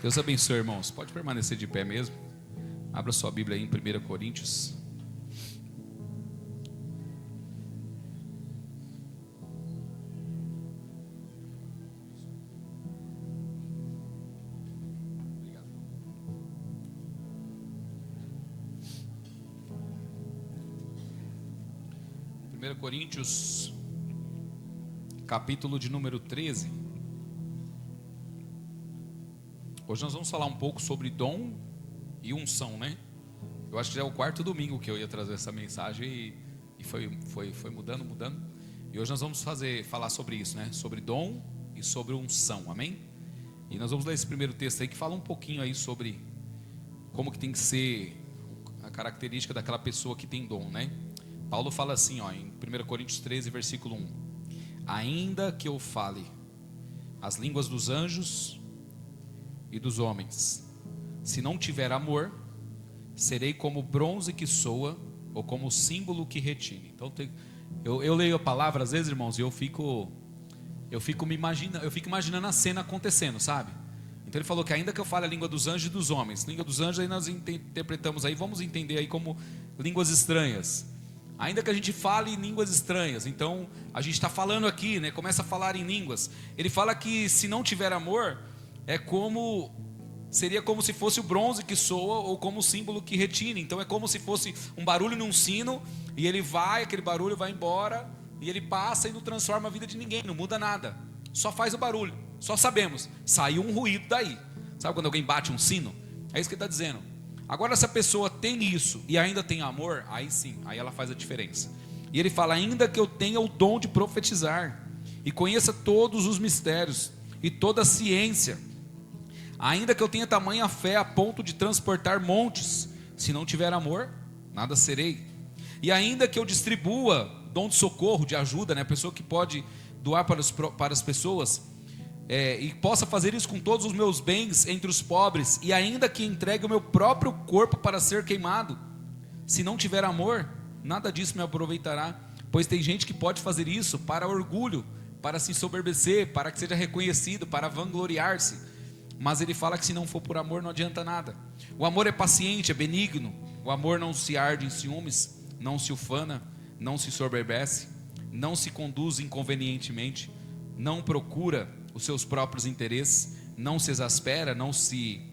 Deus abençoe, irmãos. Pode permanecer de pé mesmo. Abra sua Bíblia aí em 1 Coríntios. Coríntios, capítulo de número 13. Hoje nós vamos falar um pouco sobre dom e unção, né? Eu acho que já é o quarto domingo que eu ia trazer essa mensagem e foi mudando. E hoje nós vamos falar sobre isso, né? Sobre dom e sobre unção, amém? E nós vamos ler esse primeiro texto aí que fala um pouquinho aí sobre como que tem que ser a característica daquela pessoa que tem dom, né? Paulo fala assim, ó, em 1 Coríntios 13, versículo 1: ainda que eu fale as línguas dos anjos e dos homens, se não tiver amor, serei como bronze que soa, ou como símbolo que retine. Então eu leio a palavra às vezes, irmãos, e eu fico imaginando a cena acontecendo, sabe? Então ele falou que ainda que eu fale a língua dos anjos e dos homens, língua dos anjos aí nós interpretamos aí, vamos entender aí como línguas estranhas. Ainda que a gente fale em línguas estranhas, então a gente está falando aqui, né? Começa a falar em línguas. Ele fala que se não tiver amor, seria como se fosse o bronze que soa ou como o símbolo que retine. Então é como se fosse um barulho num sino e aquele barulho vai embora e ele passa e não transforma a vida de ninguém, não muda nada. Só faz o barulho. Só sabemos, saiu um ruído daí. Sabe quando alguém bate um sino? É isso que ele está dizendo. Agora, se a pessoa tem isso e ainda tem amor, aí sim, aí ela faz a diferença. E ele fala: ainda que eu tenha o dom de profetizar e conheça todos os mistérios e toda a ciência, ainda que eu tenha tamanha fé a ponto de transportar montes, se não tiver amor, nada serei. E ainda que eu distribua dom de socorro, de ajuda, né, a pessoa que pode doar para as pessoas, e possa fazer isso com todos os meus bens entre os pobres, e ainda que entregue o meu próprio corpo para ser queimado, se não tiver amor, nada disso me aproveitará. Pois tem gente que pode fazer isso para orgulho, para se ensoberbecer, para que seja reconhecido, para vangloriar-se. Mas ele fala que se não for por amor não adianta nada. O amor é paciente, é benigno. O amor não se arde em ciúmes, não se ufana, não se ensoberbece, não se conduz inconvenientemente, não procura os seus próprios interesses, não se exaspera, não se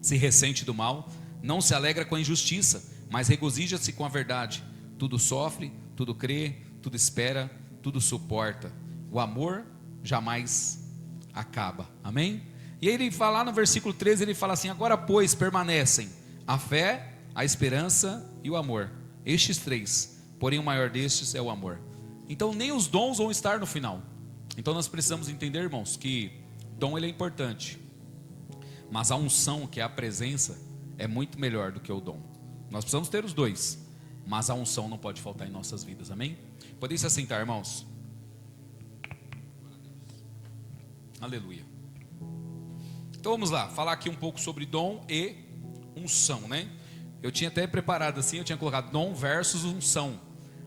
ressente do mal, não se alegra com a injustiça, mas regozija-se com a verdade. Tudo sofre, tudo crê, tudo espera, tudo suporta. O amor jamais acaba, amém? E aí ele fala lá no versículo 13, ele fala assim: agora pois permanecem a fé, a esperança e o amor, estes três, porém o maior destes é o amor. Então nem os dons vão estar no final. Então nós precisamos entender, irmãos, que dom ele é importante, mas a unção, que é a presença, é muito melhor do que o dom. Nós precisamos ter os dois, mas a unção não pode faltar em nossas vidas, amém? Podem se assentar, irmãos. Aleluia. Então vamos lá, falar aqui um pouco sobre dom e unção, né? Eu tinha até preparado assim, eu tinha colocado dom versus unção.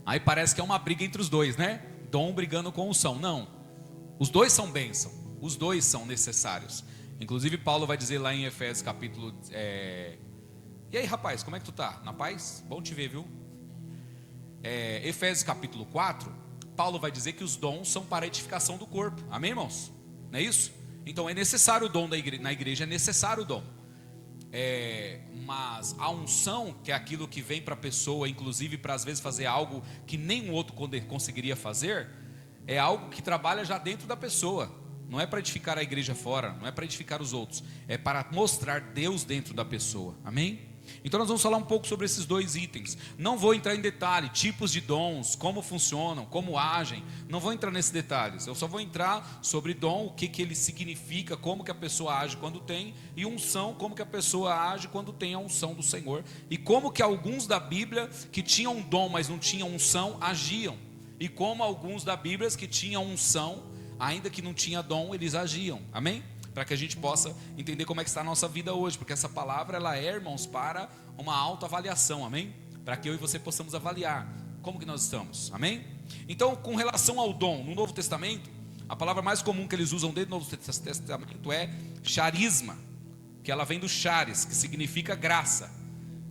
Aí parece que é uma briga entre os dois, né? Dom brigando com unção. Não, os dois são bênção, os dois são necessários. Inclusive Paulo vai dizer lá em Efésios capítulo... E aí, rapaz, como é que tu tá? Na paz? Bom te ver, viu? Efésios capítulo 4, Paulo vai dizer que os dons são para a edificação do corpo. Amém, irmãos? Não é isso? Então é necessário o dom na igreja, é necessário o dom. Mas a unção, que é aquilo que vem para a pessoa, inclusive para às vezes fazer algo que nenhum outro conseguiria fazer, é algo que trabalha já dentro da pessoa. Não é para edificar a igreja fora, não é para edificar os outros, é para mostrar Deus dentro da pessoa, amém? Então nós vamos falar um pouco sobre esses dois itens. Não vou entrar em detalhe, tipos de dons, como funcionam, como agem. Não vou entrar nesses detalhes. Eu só vou entrar sobre dom, o que ele significa, como que a pessoa age quando tem, e unção, como que a pessoa age quando tem a unção do Senhor, e como que alguns da Bíblia que tinham dom, mas não tinham unção, agiam, e como alguns da Bíblia que tinham unção, ainda que não tinha dom, eles agiam, amém? Para que a gente possa entender como é que está a nossa vida hoje, porque essa palavra, ela é, irmãos, para uma autoavaliação, amém? Para que eu e você possamos avaliar como que nós estamos, amém? Então, com relação ao dom, no Novo Testamento, a palavra mais comum que eles usam dentro do Novo Testamento é charisma, que ela vem do charis, que significa graça.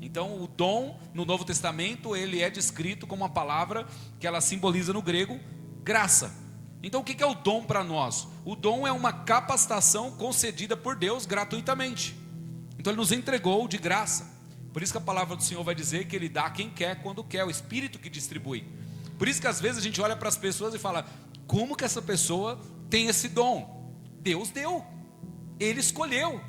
Então o dom no Novo Testamento, ele é descrito como uma palavra que ela simboliza no grego, graça. Então o que é o dom para nós? O dom é uma capacitação concedida por Deus gratuitamente. Então ele nos entregou de graça. Por isso que a palavra do Senhor vai dizer que ele dá a quem quer, quando quer, o Espírito que distribui. Por isso que às vezes a gente olha para as pessoas e fala: como que essa pessoa tem esse dom? Deus deu, Ele escolheu.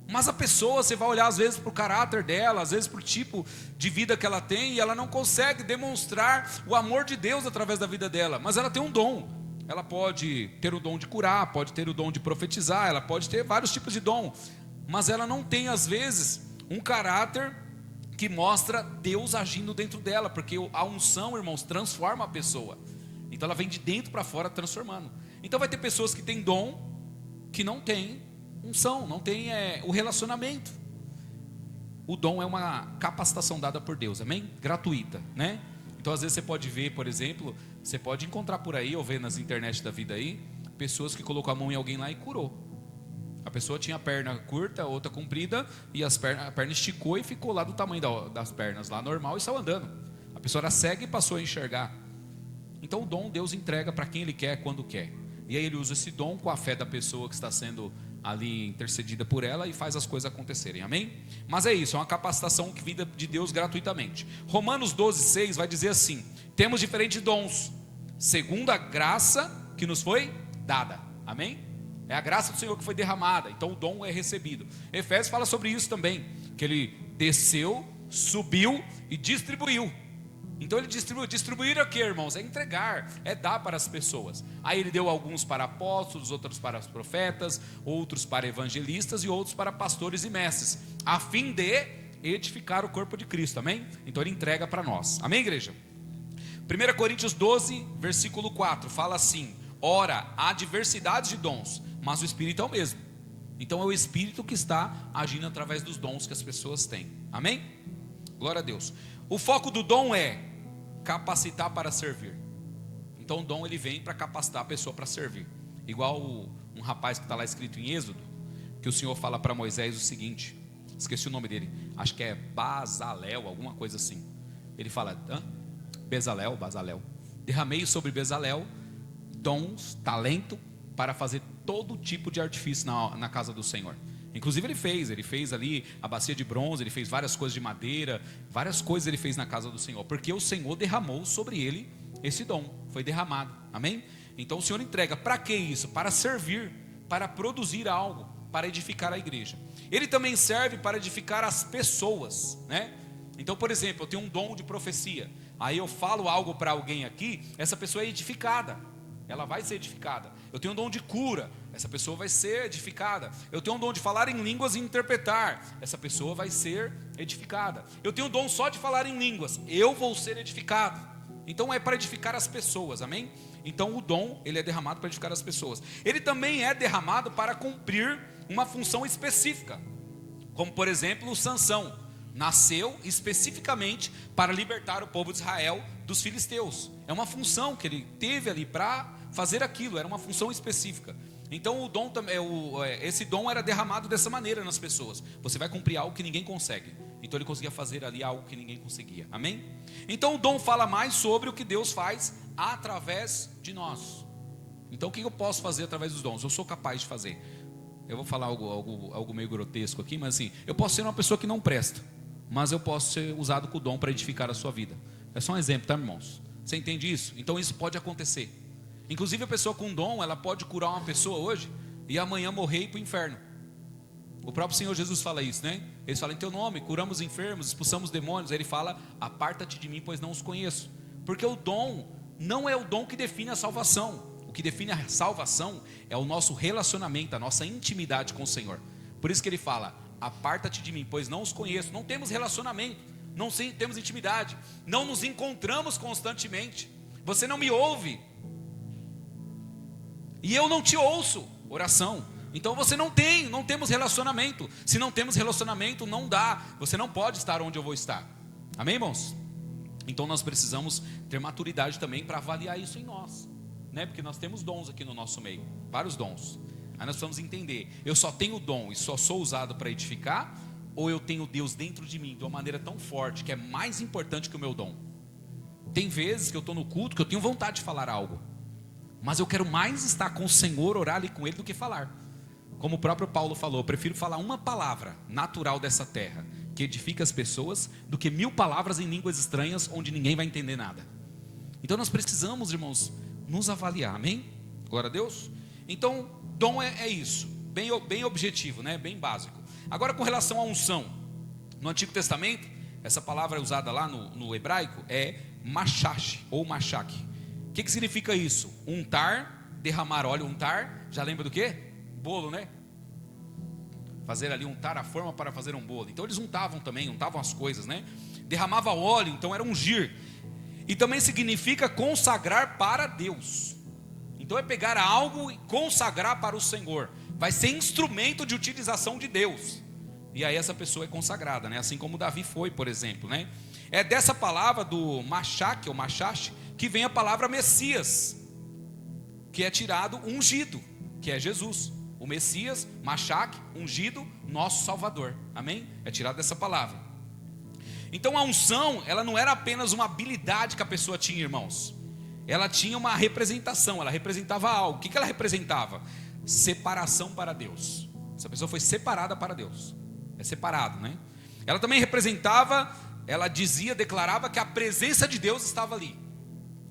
Mas a pessoa, você vai olhar às vezes para o caráter dela, às vezes para o tipo de vida que ela tem, e ela não consegue demonstrar o amor de Deus através da vida dela. Mas ela tem um dom. Ela pode ter o dom de curar, pode ter o dom de profetizar, ela pode ter vários tipos de dom. Mas ela não tem às vezes um caráter que mostra Deus agindo dentro dela, porque a unção, irmãos, transforma a pessoa. Então ela vem de dentro para fora transformando. Então vai ter pessoas que têm dom, que não têm unção, não tem o relacionamento. O dom é uma capacitação dada por Deus, amém? Gratuita, né? Então às vezes você pode ver, por exemplo, você pode encontrar por aí, ou ver nas internet da vida aí, pessoas que colocou a mão em alguém lá e curou. A pessoa tinha a perna curta, a outra comprida, e a perna esticou e ficou lá do tamanho das pernas, lá normal, e saiu andando. A pessoa era cega e passou a enxergar. Então o dom Deus entrega para quem Ele quer, quando quer. E aí Ele usa esse dom com a fé da pessoa que está sendo ali intercedida por ela e faz as coisas acontecerem, amém? Mas é isso, é uma capacitação que vem de Deus gratuitamente. Romanos 12:6 vai dizer assim: temos diferentes dons, segundo a graça que nos foi dada, amém? É a graça do Senhor que foi derramada, então o dom é recebido. Efésios fala sobre isso também, que Ele desceu, subiu e distribuiu. Então Ele distribuir o que, irmãos? É entregar, é dar para as pessoas. Aí Ele deu alguns para apóstolos, outros para os profetas, outros para evangelistas e outros para pastores e mestres, a fim de edificar o corpo de Cristo, amém? Então Ele entrega para nós, amém, igreja? 1 Coríntios 12, versículo 4, fala assim: ora, há diversidade de dons, mas o Espírito é o mesmo. Então é o Espírito que está agindo através dos dons que as pessoas têm, amém? Glória a Deus. O foco do dom é capacitar para servir. Então o dom ele vem para capacitar a pessoa para servir. Igual um rapaz que está lá escrito em Êxodo, que o Senhor fala para Moisés o seguinte, esqueci o nome dele, acho que é Bazalel, alguma coisa assim. Ele fala, Bezalel, derramei sobre Bezalel dons, talento, para fazer todo tipo de artifício na casa do Senhor. Inclusive ele fez ali a bacia de bronze, ele fez várias coisas de madeira, várias coisas ele fez na casa do Senhor, porque o Senhor derramou sobre ele esse dom, foi derramado, amém? Então o Senhor entrega, para que isso? Para servir, para produzir algo, para edificar a igreja. Ele também serve para edificar as pessoas, né? Então, por exemplo, eu tenho um dom de profecia, aí eu falo algo para alguém aqui, essa pessoa é edificada, ela vai ser edificada. Eu tenho um dom de cura, essa pessoa vai ser edificada. Eu tenho um dom de falar em línguas e interpretar, essa pessoa vai ser edificada. Eu tenho um dom só de falar em línguas, eu vou ser edificado. Então é para edificar as pessoas, amém? Então o dom, ele é derramado para edificar as pessoas. Ele também é derramado para cumprir uma função específica. Como por exemplo, o Sansão nasceu especificamente para libertar o povo de Israel dos filisteus. É uma função que ele teve ali para fazer aquilo, era uma função específica. Então o dom, esse dom era derramado dessa maneira nas pessoas. Você vai cumprir algo que ninguém consegue. Então ele conseguia fazer ali algo que ninguém conseguia, amém? Então o dom fala mais sobre o que Deus faz através de nós. Então o que eu posso fazer através dos dons? Eu sou capaz de fazer. Eu vou falar algo meio grotesco aqui, mas assim, eu posso ser uma pessoa que não presta, mas eu posso ser usado com o dom para edificar a sua vida. É só um exemplo, tá, irmãos? Você entende isso? Então isso pode acontecer. Inclusive a pessoa com dom, ela pode curar uma pessoa hoje e amanhã morrer e ir para o inferno. O próprio Senhor Jesus fala isso, né? Ele fala, em teu nome curamos enfermos, expulsamos demônios. Aí ele fala, aparta-te de mim, pois não os conheço. Porque o dom não é o dom que define a salvação. O que define a salvação é o nosso relacionamento, a nossa intimidade com o Senhor. Por isso que ele fala, aparta-te de mim, pois não os conheço. Não temos relacionamento, não temos intimidade, não nos encontramos constantemente. Você não me ouve e eu não te ouço. Oração. Então você não temos relacionamento. Se não temos relacionamento, não dá. Você não pode estar onde eu vou estar. Amém, irmãos? Então nós precisamos ter maturidade também para avaliar isso em nós, né? Porque nós temos dons aqui no nosso meio, vários dons. Aí nós precisamos entender, eu só tenho dom e só sou usado para edificar, ou eu tenho Deus dentro de mim de uma maneira tão forte que é mais importante que o meu dom? Tem vezes que eu estou no culto que eu tenho vontade de falar algo, mas eu quero mais estar com o Senhor, orar ali com Ele, do que falar. Como o próprio Paulo falou, eu prefiro falar uma palavra natural dessa terra, que edifica as pessoas, do que 1000 palavras em línguas estranhas, onde ninguém vai entender nada. Então nós precisamos, irmãos, nos avaliar, amém? Glória a Deus. Então, dom é isso, bem objetivo, né? Bem básico. Agora, com relação à unção, no Antigo Testamento, essa palavra usada lá no hebraico é machash ou machaque. O que significa isso? Untar, derramar óleo. Untar, já lembra do quê? Bolo, né? Fazer ali, untar a forma para fazer um bolo. Então eles untavam também, untavam as coisas, né? Derramava óleo, então era ungir. E também significa consagrar para Deus. Então é pegar algo e consagrar para o Senhor. Vai ser instrumento de utilização de Deus. E aí essa pessoa é consagrada, né? Assim como Davi foi, por exemplo, né? É dessa palavra do machaque ou machache que vem a palavra Messias, que é tirado ungido, que é Jesus. O Messias, machaque, ungido, nosso Salvador. Amém? É tirado dessa palavra. Então a unção, ela não era apenas uma habilidade que a pessoa tinha, irmãos. Ela tinha uma representação, ela representava algo. O que ela representava? Separação para Deus. Essa pessoa foi separada para Deus. É separado, né? Ela também representava, ela dizia, declarava que a presença de Deus estava ali.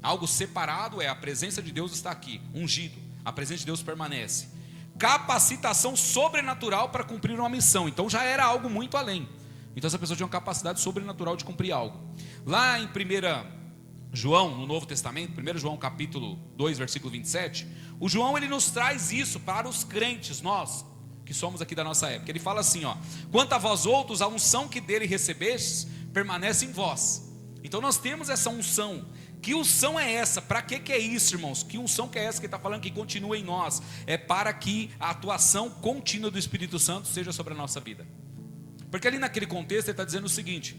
Algo separado é a presença de Deus está aqui, ungido. A presença de Deus permanece. Capacitação sobrenatural para cumprir uma missão. Então já era algo muito além. Então essa pessoa tinha uma capacidade sobrenatural de cumprir algo. Lá em 1 João, no Novo Testamento, 1 João capítulo 2, versículo 27, o João ele nos traz isso para os crentes, nós que somos aqui da nossa época. Ele fala assim, ó: quanto a vós outros, a unção que dele recebestes permanece em vós. Então nós temos essa unção. Que unção é essa? Para que é isso, irmãos? Que unção que é essa que ele está falando que continua em nós? É para que a atuação contínua do Espírito Santo seja sobre a nossa vida. Porque ali naquele contexto ele está dizendo o seguinte: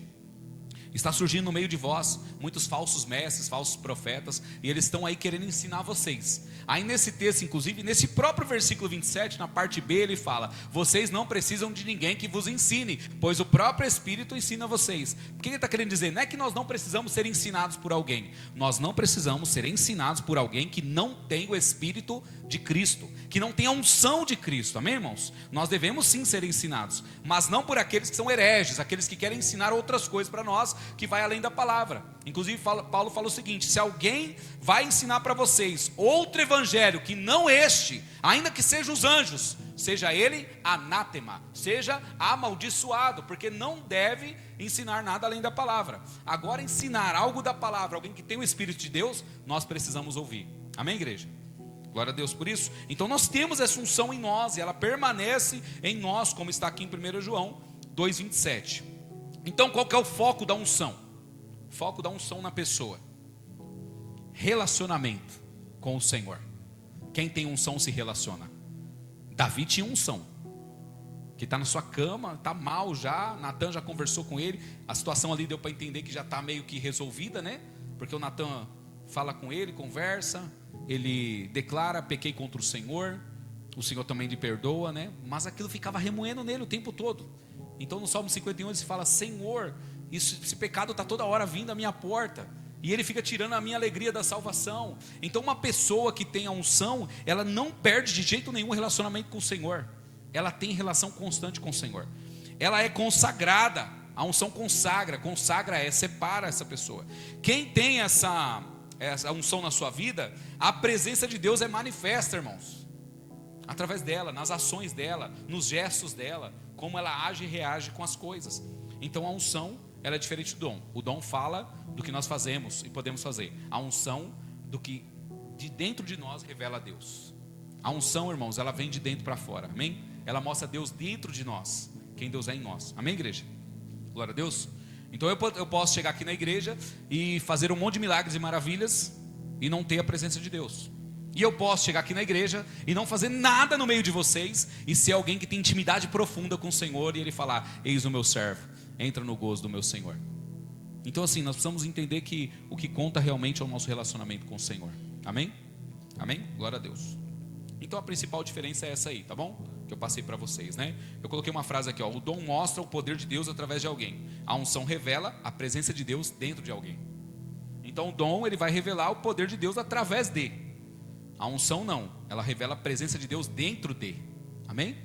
está surgindo no meio de vós muitos falsos mestres, falsos profetas, e eles estão aí querendo ensinar vocês. Aí nesse texto, inclusive, nesse próprio versículo 27, na parte B, ele fala: vocês não precisam de ninguém que vos ensine, pois o próprio Espírito ensina vocês. O que ele está querendo dizer? Não é que nós não precisamos ser ensinados por alguém. Nós não precisamos ser ensinados por alguém que não tem o Espírito de Cristo, que não tem a unção de Cristo, amém, irmãos? Nós devemos sim ser ensinados, mas não por aqueles que são hereges, aqueles que querem ensinar outras coisas para nós, que vai além da palavra. Inclusive Paulo fala o seguinte: se alguém vai ensinar para vocês outro evangelho que não este, ainda que sejam os anjos, seja ele anátema, seja amaldiçoado, porque não deve ensinar nada além da palavra. Agora, ensinar algo da palavra, alguém que tem o Espírito de Deus, nós precisamos ouvir. Amém, igreja? Glória a Deus por isso. Então nós temos essa unção em nós, e ela permanece em nós, como está aqui em 1 João 2,27. Então qual que é o foco da unção? O foco da unção na pessoa: relacionamento com o Senhor. Quem tem unção se relaciona. Davi tinha unção, que está na sua cama, está mal já, Natan já conversou com ele, a situação ali deu para entender que já está meio que resolvida, né? Porque o Natan fala com ele, conversa, ele declara: pequei contra o Senhor também lhe perdoa, né? Mas aquilo ficava remoendo nele o tempo todo. Então no Salmo 51 ele fala: Senhor, esse pecado está toda hora vindo à minha porta, e ele fica tirando a minha alegria da salvação. Então uma pessoa que tem a unção, ela não perde de jeito nenhum o relacionamento com o Senhor. Ela tem relação constante com o Senhor. Ela é consagrada. A unção consagra separa essa pessoa. Quem tem essa unção na sua vida, a presença de Deus é manifesta, irmãos, através dela, nas ações dela, nos gestos dela, como ela age e reage com as coisas. Então a unção, ela é diferente do dom. O dom fala do que nós fazemos e podemos fazer. A unção, do que de dentro de nós revela a Deus. A unção, irmãos, ela vem de dentro para fora, amém? Ela mostra Deus dentro de nós, quem Deus é em nós, amém, igreja? Glória a Deus. Então eu posso chegar aqui na igreja e fazer um monte de milagres e maravilhas e não ter a presença de Deus. E eu posso chegar aqui na igreja e não fazer nada no meio de vocês e ser alguém que tem intimidade profunda com o Senhor, e Ele falar: eis o meu servo, entra no gozo do meu Senhor. Então assim, nós precisamos entender que o que conta realmente é o nosso relacionamento com o Senhor. Amém? Amém? Glória a Deus. Então a principal diferença é essa aí, tá bom? Que eu passei para vocês, né? Eu coloquei uma frase aqui, ó: o dom mostra o poder de Deus através de alguém. A unção revela a presença de Deus dentro de alguém. Então o dom, ele vai revelar o poder de Deus através de. A unção não, ela revela a presença de Deus dentro de. Amém?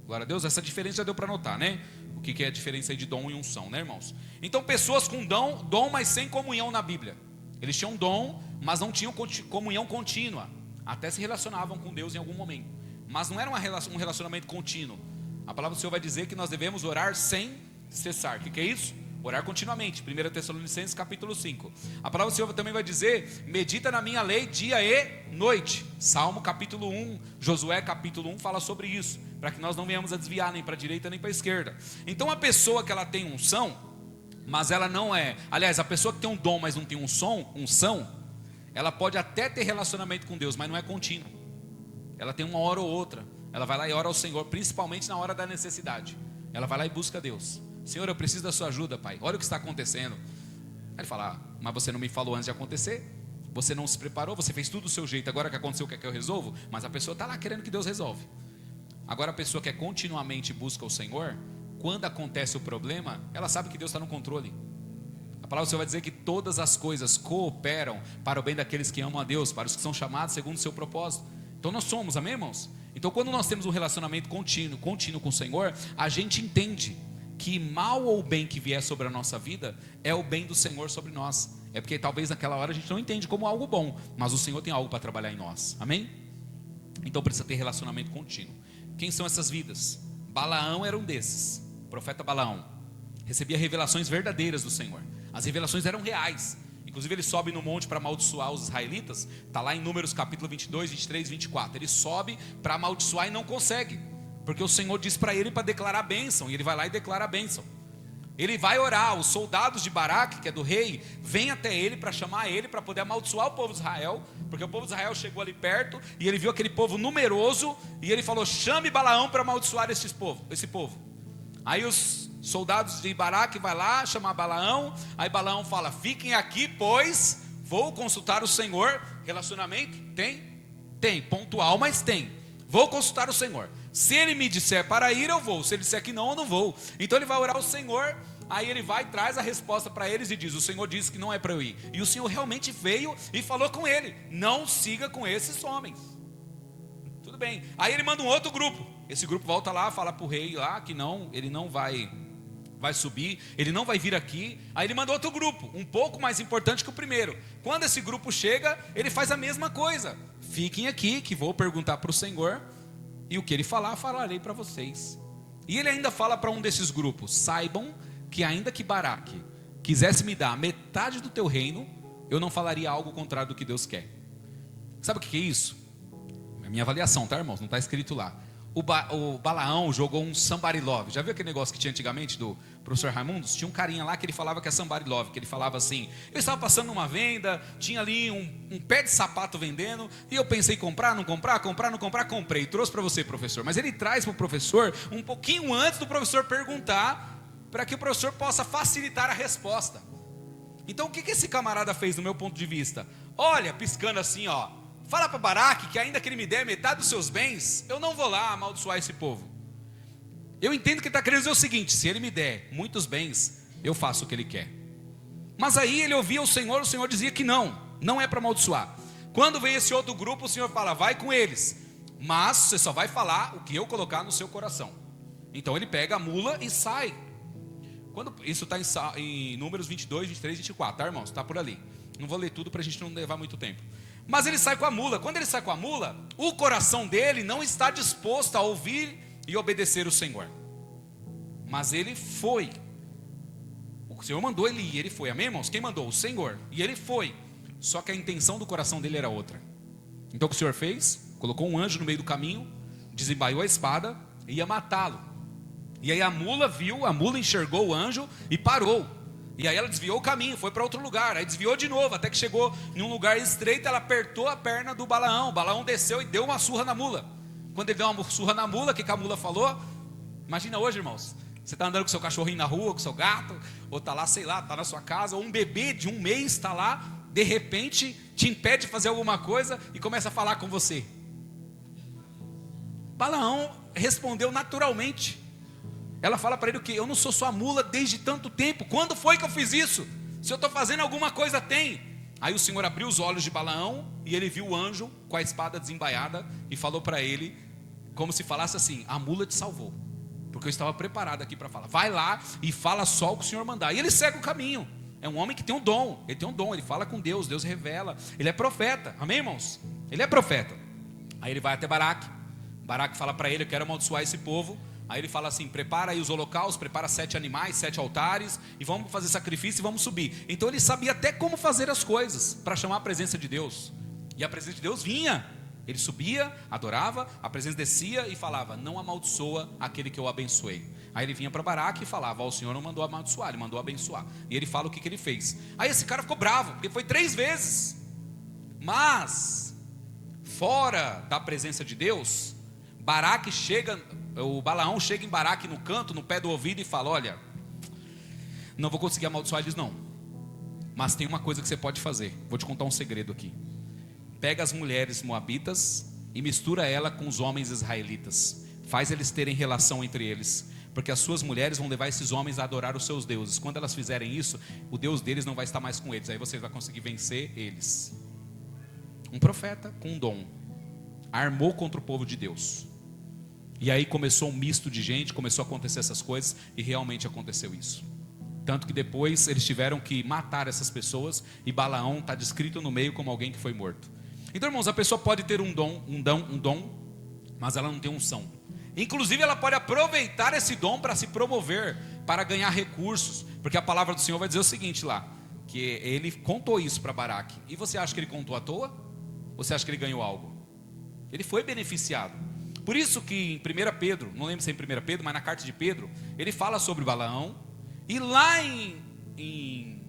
Glória a Deus, essa diferença já deu para notar, né? O que é a diferença aí de dom e unção, né, irmãos? Então pessoas com dom, mas sem comunhão na Bíblia. Eles tinham dom, mas não tinham comunhão contínua. Até se relacionavam com Deus em algum momento, mas não era um relacionamento contínuo. A palavra do Senhor vai dizer que nós devemos orar sem cessar. O que é isso? Orar continuamente. 1 Tessalonicenses capítulo 5. A palavra do Senhor também vai dizer: medita na minha lei dia e noite. Salmo capítulo 1, Josué capítulo 1 fala sobre isso, para que nós não venhamos a desviar nem para a direita nem para a esquerda. Então a pessoa que ela tem unção, mas ela não é, aliás, a pessoa que tem um dom, mas não tem unção, ela pode até ter relacionamento com Deus, mas não é contínuo. Ela tem uma hora ou outra, ela vai lá e ora ao Senhor, principalmente na hora da necessidade. Ela vai lá e busca Deus. Senhor, eu preciso da sua ajuda, Pai, olha o que está acontecendo. Aí ele fala: mas você não me falou antes de acontecer? Você não se preparou, você fez tudo do seu jeito, agora que aconteceu, quer que eu resolvo? Mas a pessoa está lá querendo que Deus resolve. Agora a pessoa que continuamente busca o Senhor, quando acontece o problema, ela sabe que Deus está no controle. A palavra do Senhor vai dizer que todas as coisas cooperam para o bem daqueles que amam a Deus, para os que são chamados segundo o seu propósito. Então nós somos, amém, irmãos? Então quando nós temos um relacionamento contínuo com o Senhor, a gente entende que mal ou bem que vier sobre a nossa vida, é o bem do Senhor sobre nós. É porque talvez naquela hora a gente não entende como algo bom, mas o Senhor tem algo para trabalhar em nós, amém? Então precisa ter relacionamento contínuo. Quem são essas vidas? Balaão era um desses. O profeta Balaão recebia revelações verdadeiras do Senhor. As revelações eram reais. Inclusive ele sobe no monte para amaldiçoar os israelitas. Está lá em Números capítulo 22, 23, 24. Ele sobe para amaldiçoar e não consegue, porque o Senhor diz para ele para declarar a bênção. E ele vai lá e declara a bênção. Ele vai orar, os soldados de Baraque, que é do rei, vêm até ele para chamar ele, para poder amaldiçoar o povo de Israel, porque o povo de Israel chegou ali perto, e ele viu aquele povo numeroso, e ele falou: chame Balaão para amaldiçoar esse povo. Aí os soldados de Baraque vai lá chamar Balaão. Aí Balaão fala: fiquem aqui, pois vou consultar o Senhor. Relacionamento? Tem, pontual, mas tem. Vou consultar o Senhor. Se ele me disser para ir, eu vou. Se ele disser que não, eu não vou. Então ele vai orar ao Senhor. Aí ele vai e traz a resposta para eles e diz: o Senhor disse que não é para eu ir. E o Senhor realmente veio e falou com ele: não siga com esses homens. Tudo bem. Aí ele manda um outro grupo. Esse grupo volta lá, fala para o rei lá que não, ele não vai subir, ele não vai vir aqui. Aí ele manda outro grupo, um pouco mais importante que o primeiro. Quando esse grupo chega, ele faz a mesma coisa: fiquem aqui que vou perguntar para o Senhor, e o que ele falar, falarei para vocês. E ele ainda fala para um desses grupos: saibam que ainda que Baraque quisesse me dar metade do teu reino, eu não falaria algo contrário do que Deus quer. Sabe o que é isso? É minha avaliação, tá, irmãos? Não está escrito lá. O Balaão jogou um somebody love. Já viu aquele negócio que tinha antigamente do professor Raimundos? Tinha um carinha lá que ele falava que é somebody love, que ele falava assim: eu estava passando numa venda, tinha ali um pé de sapato vendendo, e eu pensei comprar, não comprar, comprei. Trouxe para você, professor. Mas ele traz para o professor um pouquinho antes do professor perguntar, para que o professor possa facilitar a resposta. Então o que esse camarada fez do meu ponto de vista? Olha, piscando assim, ó: fala para Baraque que ainda que ele me der metade dos seus bens, eu não vou lá amaldiçoar esse povo. Eu entendo que ele está querendo dizer o seguinte: se ele me der muitos bens, eu faço o que ele quer. Mas aí ele ouvia o Senhor dizia que não é para amaldiçoar. Quando vem esse outro grupo, o Senhor fala: vai com eles, mas você só vai falar o que eu colocar no seu coração. Então ele pega a mula e sai. Isso está em Números 22, 23, 24, tá, irmãos? Está por ali. Não vou ler tudo para a gente não levar muito tempo. Mas ele sai com a mula. Quando ele sai com a mula, o coração dele não está disposto a ouvir e obedecer o Senhor. Mas ele foi. O Senhor mandou ele ir, ele foi. Amém, irmãos? Quem mandou? O Senhor. E ele foi. Só que a intenção do coração dele era outra. Então o que o Senhor fez? Colocou um anjo no meio do caminho, desembaiou a espada e ia matá-lo. E aí a mula enxergou o anjo e parou. E aí ela desviou o caminho, foi para outro lugar. Aí desviou de novo, até que chegou em um lugar estreito. Ela apertou a perna do Balaão. O Balaão desceu e deu uma surra na mula. Quando ele deu uma surra na mula, o que a mula falou? Imagina hoje, irmãos, você está andando com seu cachorrinho na rua, com seu gato, ou está lá, sei lá, está na sua casa, ou um bebê de 1 mês está lá, de repente te impede de fazer alguma coisa e começa a falar com você. Balaão respondeu naturalmente. Ela fala para ele o quê? Eu não sou sua mula desde tanto tempo. Quando foi que eu fiz isso? Se eu estou fazendo alguma coisa, tem. Aí o Senhor abriu os olhos de Balaão e ele viu o anjo com a espada desembaiada e falou para ele, como se falasse assim: a mula te salvou, porque eu estava preparado aqui para falar. Vai lá e fala só o que o Senhor mandar. E ele segue o caminho. É um homem que tem um dom. Ele tem um dom, ele fala com Deus, Deus revela. Ele é profeta, amém, irmãos? Ele é profeta. Aí ele vai até Baraque. Baraque fala para ele: eu quero amaldiçoar esse povo. Aí ele fala assim: prepara aí os holocaustos, prepara 7 animais, 7 altares, e vamos fazer sacrifício e vamos subir. Então ele sabia até como fazer as coisas, para chamar a presença de Deus. E a presença de Deus vinha. Ele subia, adorava, a presença descia e falava: não amaldiçoa aquele que eu abençoei. Aí ele vinha para Baraque e falava: o Senhor não mandou amaldiçoar, ele mandou abençoar. E ele fala o que ele fez. Aí esse cara ficou bravo, porque foi 3 vezes. Mas, fora da presença de Deus, o Balaão chega em Baraque no canto, no pé do ouvido, e fala: olha, não vou conseguir amaldiçoar eles não, mas tem uma coisa que você pode fazer. Vou te contar um segredo aqui. Pega as mulheres moabitas e mistura ela com os homens israelitas. Faz eles terem relação entre eles, porque as suas mulheres vão levar esses homens a adorar os seus deuses. Quando elas fizerem isso, o Deus deles não vai estar mais com eles. Aí você vai conseguir vencer eles. Um profeta com um dom armou contra o povo de Deus. E aí começou um misto de gente, começou a acontecer essas coisas, e realmente aconteceu isso. Tanto que depois eles tiveram que matar essas pessoas, e Balaão está descrito no meio como alguém que foi morto. Então, irmãos, a pessoa pode ter um dom, mas ela não tem unção. Inclusive ela pode aproveitar esse dom para se promover, para ganhar recursos, porque a palavra do Senhor vai dizer o seguinte lá, que ele contou isso para Baraque. E você acha que ele contou à toa? Ou você acha que ele ganhou algo? Ele foi beneficiado. Por isso que em 1 Pedro, não lembro se é em 1 Pedro, mas na carta de Pedro, ele fala sobre Balaão. E lá em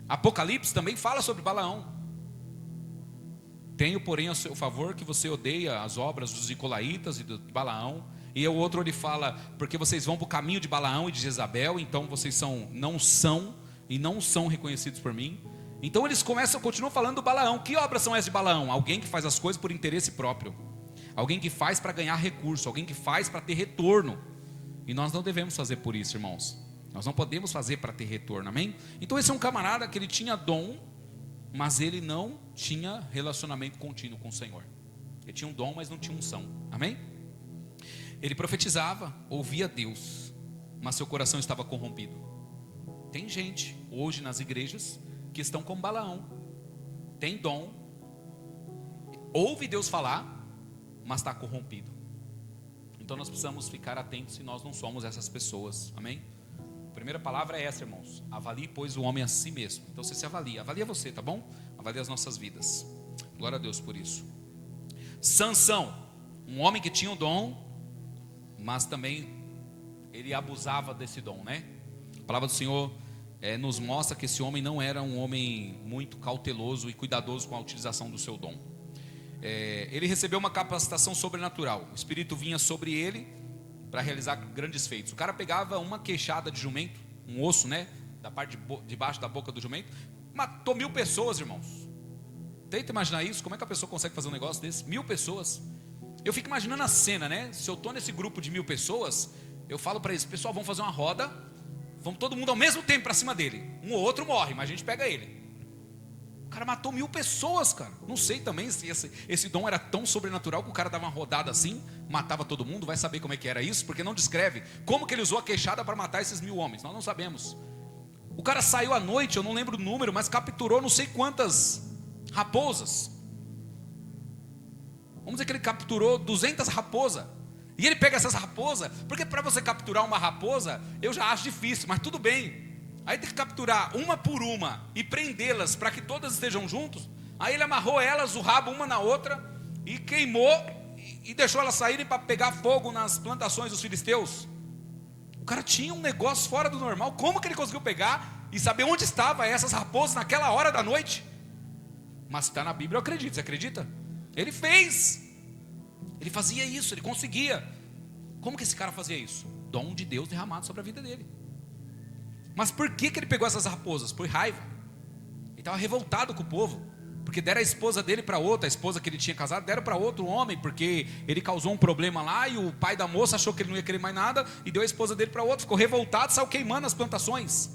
Apocalipse também fala sobre Balaão. Tenho, porém, a seu favor que você odeia as obras dos Nicolaítas e do Balaão. E o outro ele fala: porque vocês vão para o caminho de Balaão e de Jezabel, então vocês não são reconhecidos por mim. Então eles continuam falando do Balaão. Que obras são essas de Balaão? Alguém que faz as coisas por interesse próprio, alguém que faz para ganhar recurso, alguém que faz para ter retorno. E nós não devemos fazer por isso, irmãos. Nós não podemos fazer para ter retorno, amém? Então esse é um camarada que ele tinha dom, mas ele não tinha relacionamento contínuo com o Senhor. Ele tinha um dom, mas não tinha unção, amém? Ele profetizava, ouvia Deus, mas seu coração estava corrompido. Tem gente hoje nas igrejas que estão como Balaão. Tem dom, ouve Deus falar, mas está corrompido. Então nós precisamos ficar atentos se nós não somos essas pessoas, amém? A primeira palavra é essa, irmãos: avalie, pois, o homem a si mesmo. Então você se avalia você, tá bom? Avalie as nossas vidas. Glória a Deus por isso. Sansão, um homem que tinha o dom, mas também ele abusava desse dom, né? A palavra do Senhor nos mostra que esse homem não era um homem muito cauteloso e cuidadoso com a utilização do seu dom. Ele recebeu uma capacitação sobrenatural. O Espírito vinha sobre ele para realizar grandes feitos. O cara pegava uma queixada de jumento, um osso, né, da parte de baixo da boca do jumento, matou 1000 pessoas, irmãos. Tenta imaginar isso. Como é que a pessoa consegue fazer um negócio desse? 1000 pessoas. Eu fico imaginando a cena, né? Se eu estou nesse grupo de 1000 pessoas, eu falo para eles: pessoal, vamos fazer uma roda, vamos todo mundo ao mesmo tempo para cima dele. Um ou outro morre, mas a gente pega ele. O cara matou 1000 pessoas, cara. Não sei também se esse dom era tão sobrenatural que o cara dava uma rodada assim, matava todo mundo. Vai saber como é que era isso, porque não descreve como que ele usou a queixada para matar esses 1000 homens. Nós não sabemos. O cara saiu à noite, eu não lembro o número, mas capturou não sei quantas raposas. Vamos dizer que ele capturou 200 raposas. E ele pega essas raposas, porque para você capturar uma raposa, eu já acho difícil, mas tudo bem. Aí tem que capturar uma por uma e prendê-las para que todas estejam juntos. Aí ele amarrou elas, o rabo uma na outra, e queimou e deixou elas saírem para pegar fogo nas plantações dos filisteus. O cara tinha um negócio fora do normal. Como que ele conseguiu pegar e saber onde estavam essas raposas naquela hora da noite? Mas está na Bíblia, eu acredito. Você acredita? Ele fez. Ele fazia isso, ele conseguia. Como que esse cara fazia isso? Dom de Deus derramado sobre a vida dele. Mas por que ele pegou essas raposas? Por raiva. Ele estava revoltado com o povo, porque Porque deram a esposa dele para outra, a esposa que ele tinha casado, deram para outro homem, porque ele causou um problema lá, e o pai da moça achou que ele não ia querer mais nada, e deu a esposa dele para outro, ficou revoltado, saiu queimando as plantações.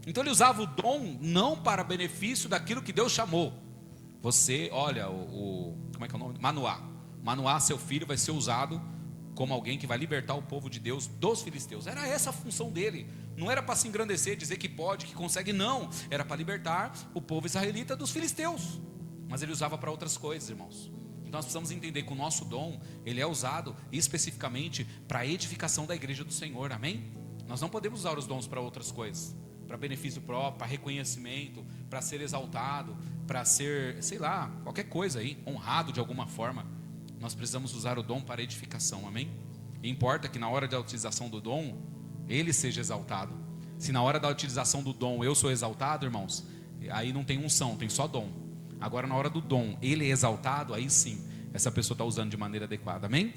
Então ele usava o dom não para benefício daquilo que Deus chamou. Você, olha, como é que é o nome? Manoá, seu filho, vai ser usado como alguém que vai libertar o povo de Deus dos filisteus. Era essa a função dele. Não era para se engrandecer, dizer que pode, que consegue, não. Era para libertar o povo israelita dos filisteus. Mas ele usava para outras coisas, irmãos. Então nós precisamos entender que o nosso dom, ele é usado especificamente para a edificação da igreja do Senhor, amém? Nós não podemos usar os dons para outras coisas, para benefício próprio, para reconhecimento, para ser exaltado, para ser, sei lá, qualquer coisa aí, honrado de alguma forma. Nós precisamos usar o dom para edificação, amém? E importa que na hora da utilização do dom, ele seja exaltado. Se na hora da utilização do dom eu sou exaltado, irmãos, aí não tem unção, tem só dom. Agora na hora do dom, ele é exaltado, aí sim, essa pessoa está usando de maneira adequada, amém?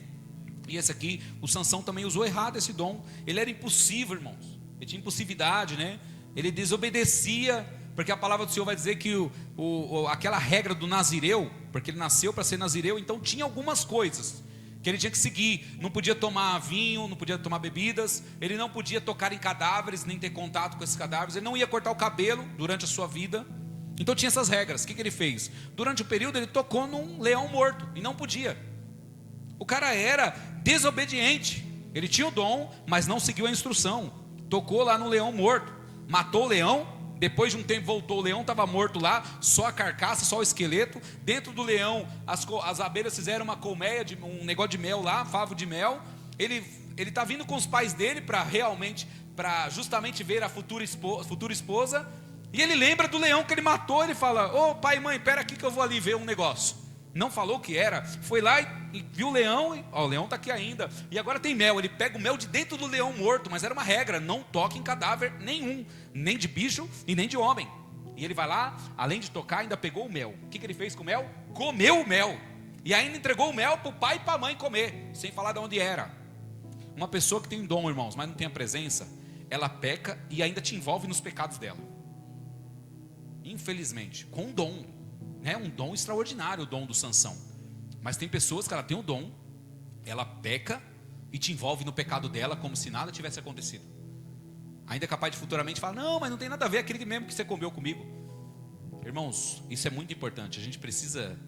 E esse aqui, o Sansão também usou errado esse dom. Ele era impulsivo, irmãos. Ele tinha impulsividade, né? Ele desobedecia, porque a palavra do Senhor vai dizer que aquela regra do nazireu, porque ele nasceu para ser nazireu, então tinha algumas coisas que ele tinha que seguir. Não podia tomar vinho, não podia tomar bebidas, ele não podia tocar em cadáveres, nem ter contato com esses cadáveres, ele não ia cortar o cabelo durante a sua vida. Então tinha essas regras. O que ele fez? Durante o período ele tocou num leão morto, e não podia. O cara era desobediente. Ele tinha o dom, mas não seguiu a instrução. Tocou lá no leão morto, matou o leão. Depois de um tempo voltou, o leão estava morto lá, só a carcaça, só o esqueleto. Dentro do leão, as abelhas fizeram uma colmeia, um negócio de mel lá, favo de mel. Ele está vindo com os pais dele para justamente ver a futura esposa. E ele lembra do leão que ele matou. Ele fala: ô pai e mãe, espera aqui que eu vou ali ver um negócio. Não falou o que era, foi lá e viu o leão, o leão está aqui ainda, e agora tem mel. Ele pega o mel de dentro do leão morto, mas era uma regra: não toque em cadáver nenhum, nem de bicho e nem de homem. E ele vai lá, além de tocar, ainda pegou o mel. O que ele fez com o mel? Comeu o mel, e ainda entregou o mel para o pai e para a mãe comer, sem falar de onde era. Uma pessoa que tem dom, irmãos, mas não tem a presença, ela peca e ainda te envolve nos pecados dela, infelizmente, com dom. É um dom extraordinário, o dom do Sansão. Mas tem pessoas que ela tem o dom, ela peca e te envolve no pecado dela como se nada tivesse acontecido. Ainda é capaz de futuramente falar: não, mas não tem nada a ver, aquele mesmo que você comeu comigo. Irmãos, isso é muito importante. A gente precisa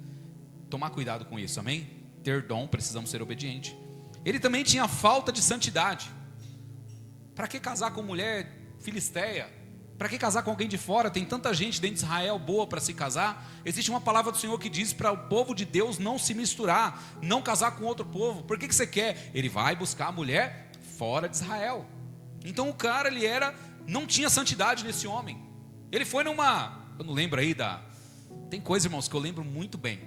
tomar cuidado com isso, amém? Ter dom, precisamos ser obedientes. Ele também tinha falta de santidade. Para que casar com mulher filisteia? Para que casar com alguém de fora? Tem tanta gente dentro de Israel boa para se casar. Existe uma palavra do Senhor que diz para o povo de Deus não se misturar, não casar com outro povo. Por que você quer? Ele vai buscar a mulher fora de Israel. Então o cara, não tinha santidade nesse homem. Ele foi eu não lembro aí tem coisa, irmãos, que eu lembro muito bem,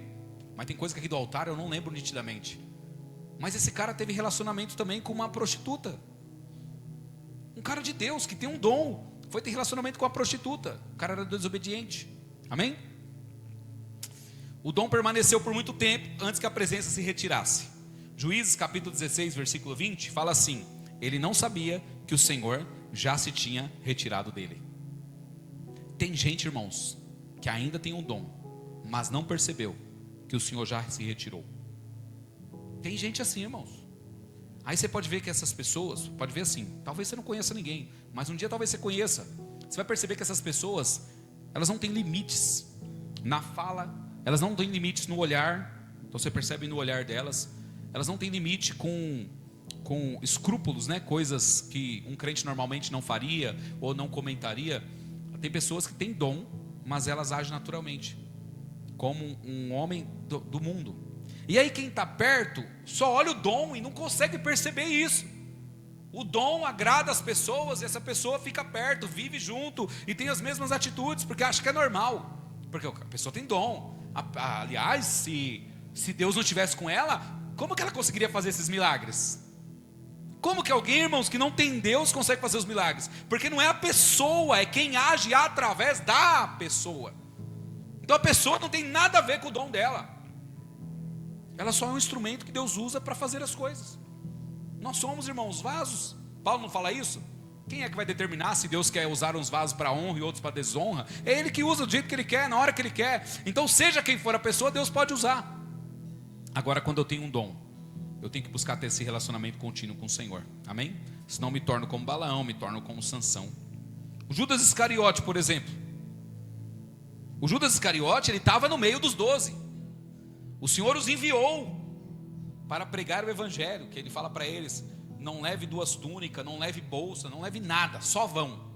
mas tem coisa que aqui do altar eu não lembro nitidamente. Mas esse cara teve relacionamento também com uma prostituta. Um cara de Deus que tem um dom, foi ter relacionamento com a prostituta. O cara era desobediente, amém? O dom permaneceu por muito tempo antes que a presença se retirasse. Juízes capítulo 16 versículo 20 fala assim: ele não sabia que o Senhor já se tinha retirado dele. Tem gente, irmãos, que ainda tem um dom, mas não percebeu que o Senhor já se retirou. Tem gente assim, irmãos. Aí você pode ver que essas pessoas, pode ver assim, talvez você não conheça ninguém, mas um dia talvez você conheça. Você vai perceber que essas pessoas, elas não têm limites na fala, elas não têm limites no olhar. Então você percebe no olhar delas, elas não têm limite com escrúpulos, né? Coisas que um crente normalmente não faria ou não comentaria. Tem pessoas que têm dom, mas elas agem naturalmente, como um homem do mundo. E aí quem está perto só olha o dom e não consegue perceber isso. O dom agrada as pessoas e essa pessoa fica perto, vive junto e tem as mesmas atitudes, porque acha que é normal, porque a pessoa tem dom. Aliás, se Deus não estivesse com ela, como que ela conseguiria fazer esses milagres? Como que alguém, irmãos, que não tem Deus consegue fazer os milagres? Porque não é a pessoa, é quem age através da pessoa. Então a pessoa não tem nada a ver com o dom dela. Ela só é um instrumento que Deus usa para fazer as coisas. Nós somos, irmãos, vasos. Paulo não fala isso? Quem é que vai determinar se Deus quer usar uns vasos para honra e outros para desonra? É Ele que usa do jeito que Ele quer, na hora que Ele quer. Então seja quem for a pessoa, Deus pode usar. Agora, quando eu tenho um dom, eu tenho que buscar ter esse relacionamento contínuo com o Senhor, amém? Senão me torno como Balaão, me torno como Sansão. O Judas Iscariote, por exemplo. O Judas Iscariote, ele estava no meio dos 12. O Senhor os enviou para pregar o evangelho, que Ele fala para eles: não leve 2 túnicas, não leve bolsa, não leve nada, só vão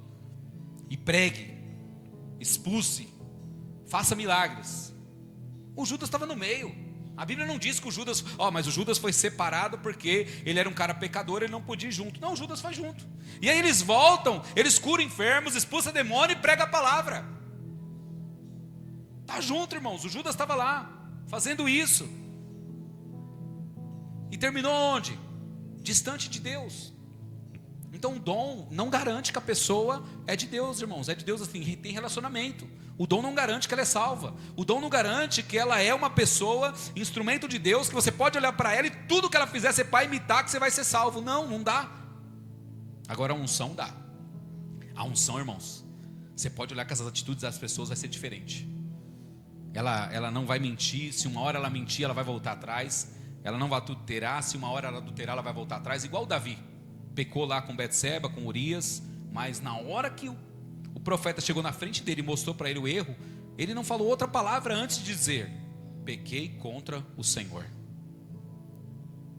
e pregue, expulse, faça milagres. O Judas estava no meio. A Bíblia não diz que o Judas, mas o Judas foi separado porque ele era um cara pecador, ele não podia ir junto. Não, o Judas foi junto. E aí eles voltam, eles curam enfermos, expulsam demônio e pregam a palavra. Está junto, irmãos. O Judas estava lá, fazendo isso. E terminou onde? Distante de Deus. Então o dom não garante que a pessoa é de Deus, irmãos. É de Deus assim, tem relacionamento. O dom não garante que ela é salva. O dom não garante que ela é uma pessoa, instrumento de Deus, que você pode olhar para ela e tudo que ela fizer você vai imitar, que você vai ser salvo. Não dá. Agora a unção dá. A unção, irmãos, você pode olhar que as atitudes das pessoas vai ser diferente. Ela não vai mentir. Se uma hora ela mentir, ela vai voltar atrás. Ela não vai adulterar. Se uma hora ela adulterar, ela vai voltar atrás. Igual Davi, pecou lá com Betseba, com Urias. Mas na hora que o profeta chegou na frente dele e mostrou para ele o erro, ele não falou outra palavra antes de dizer: pequei contra o Senhor.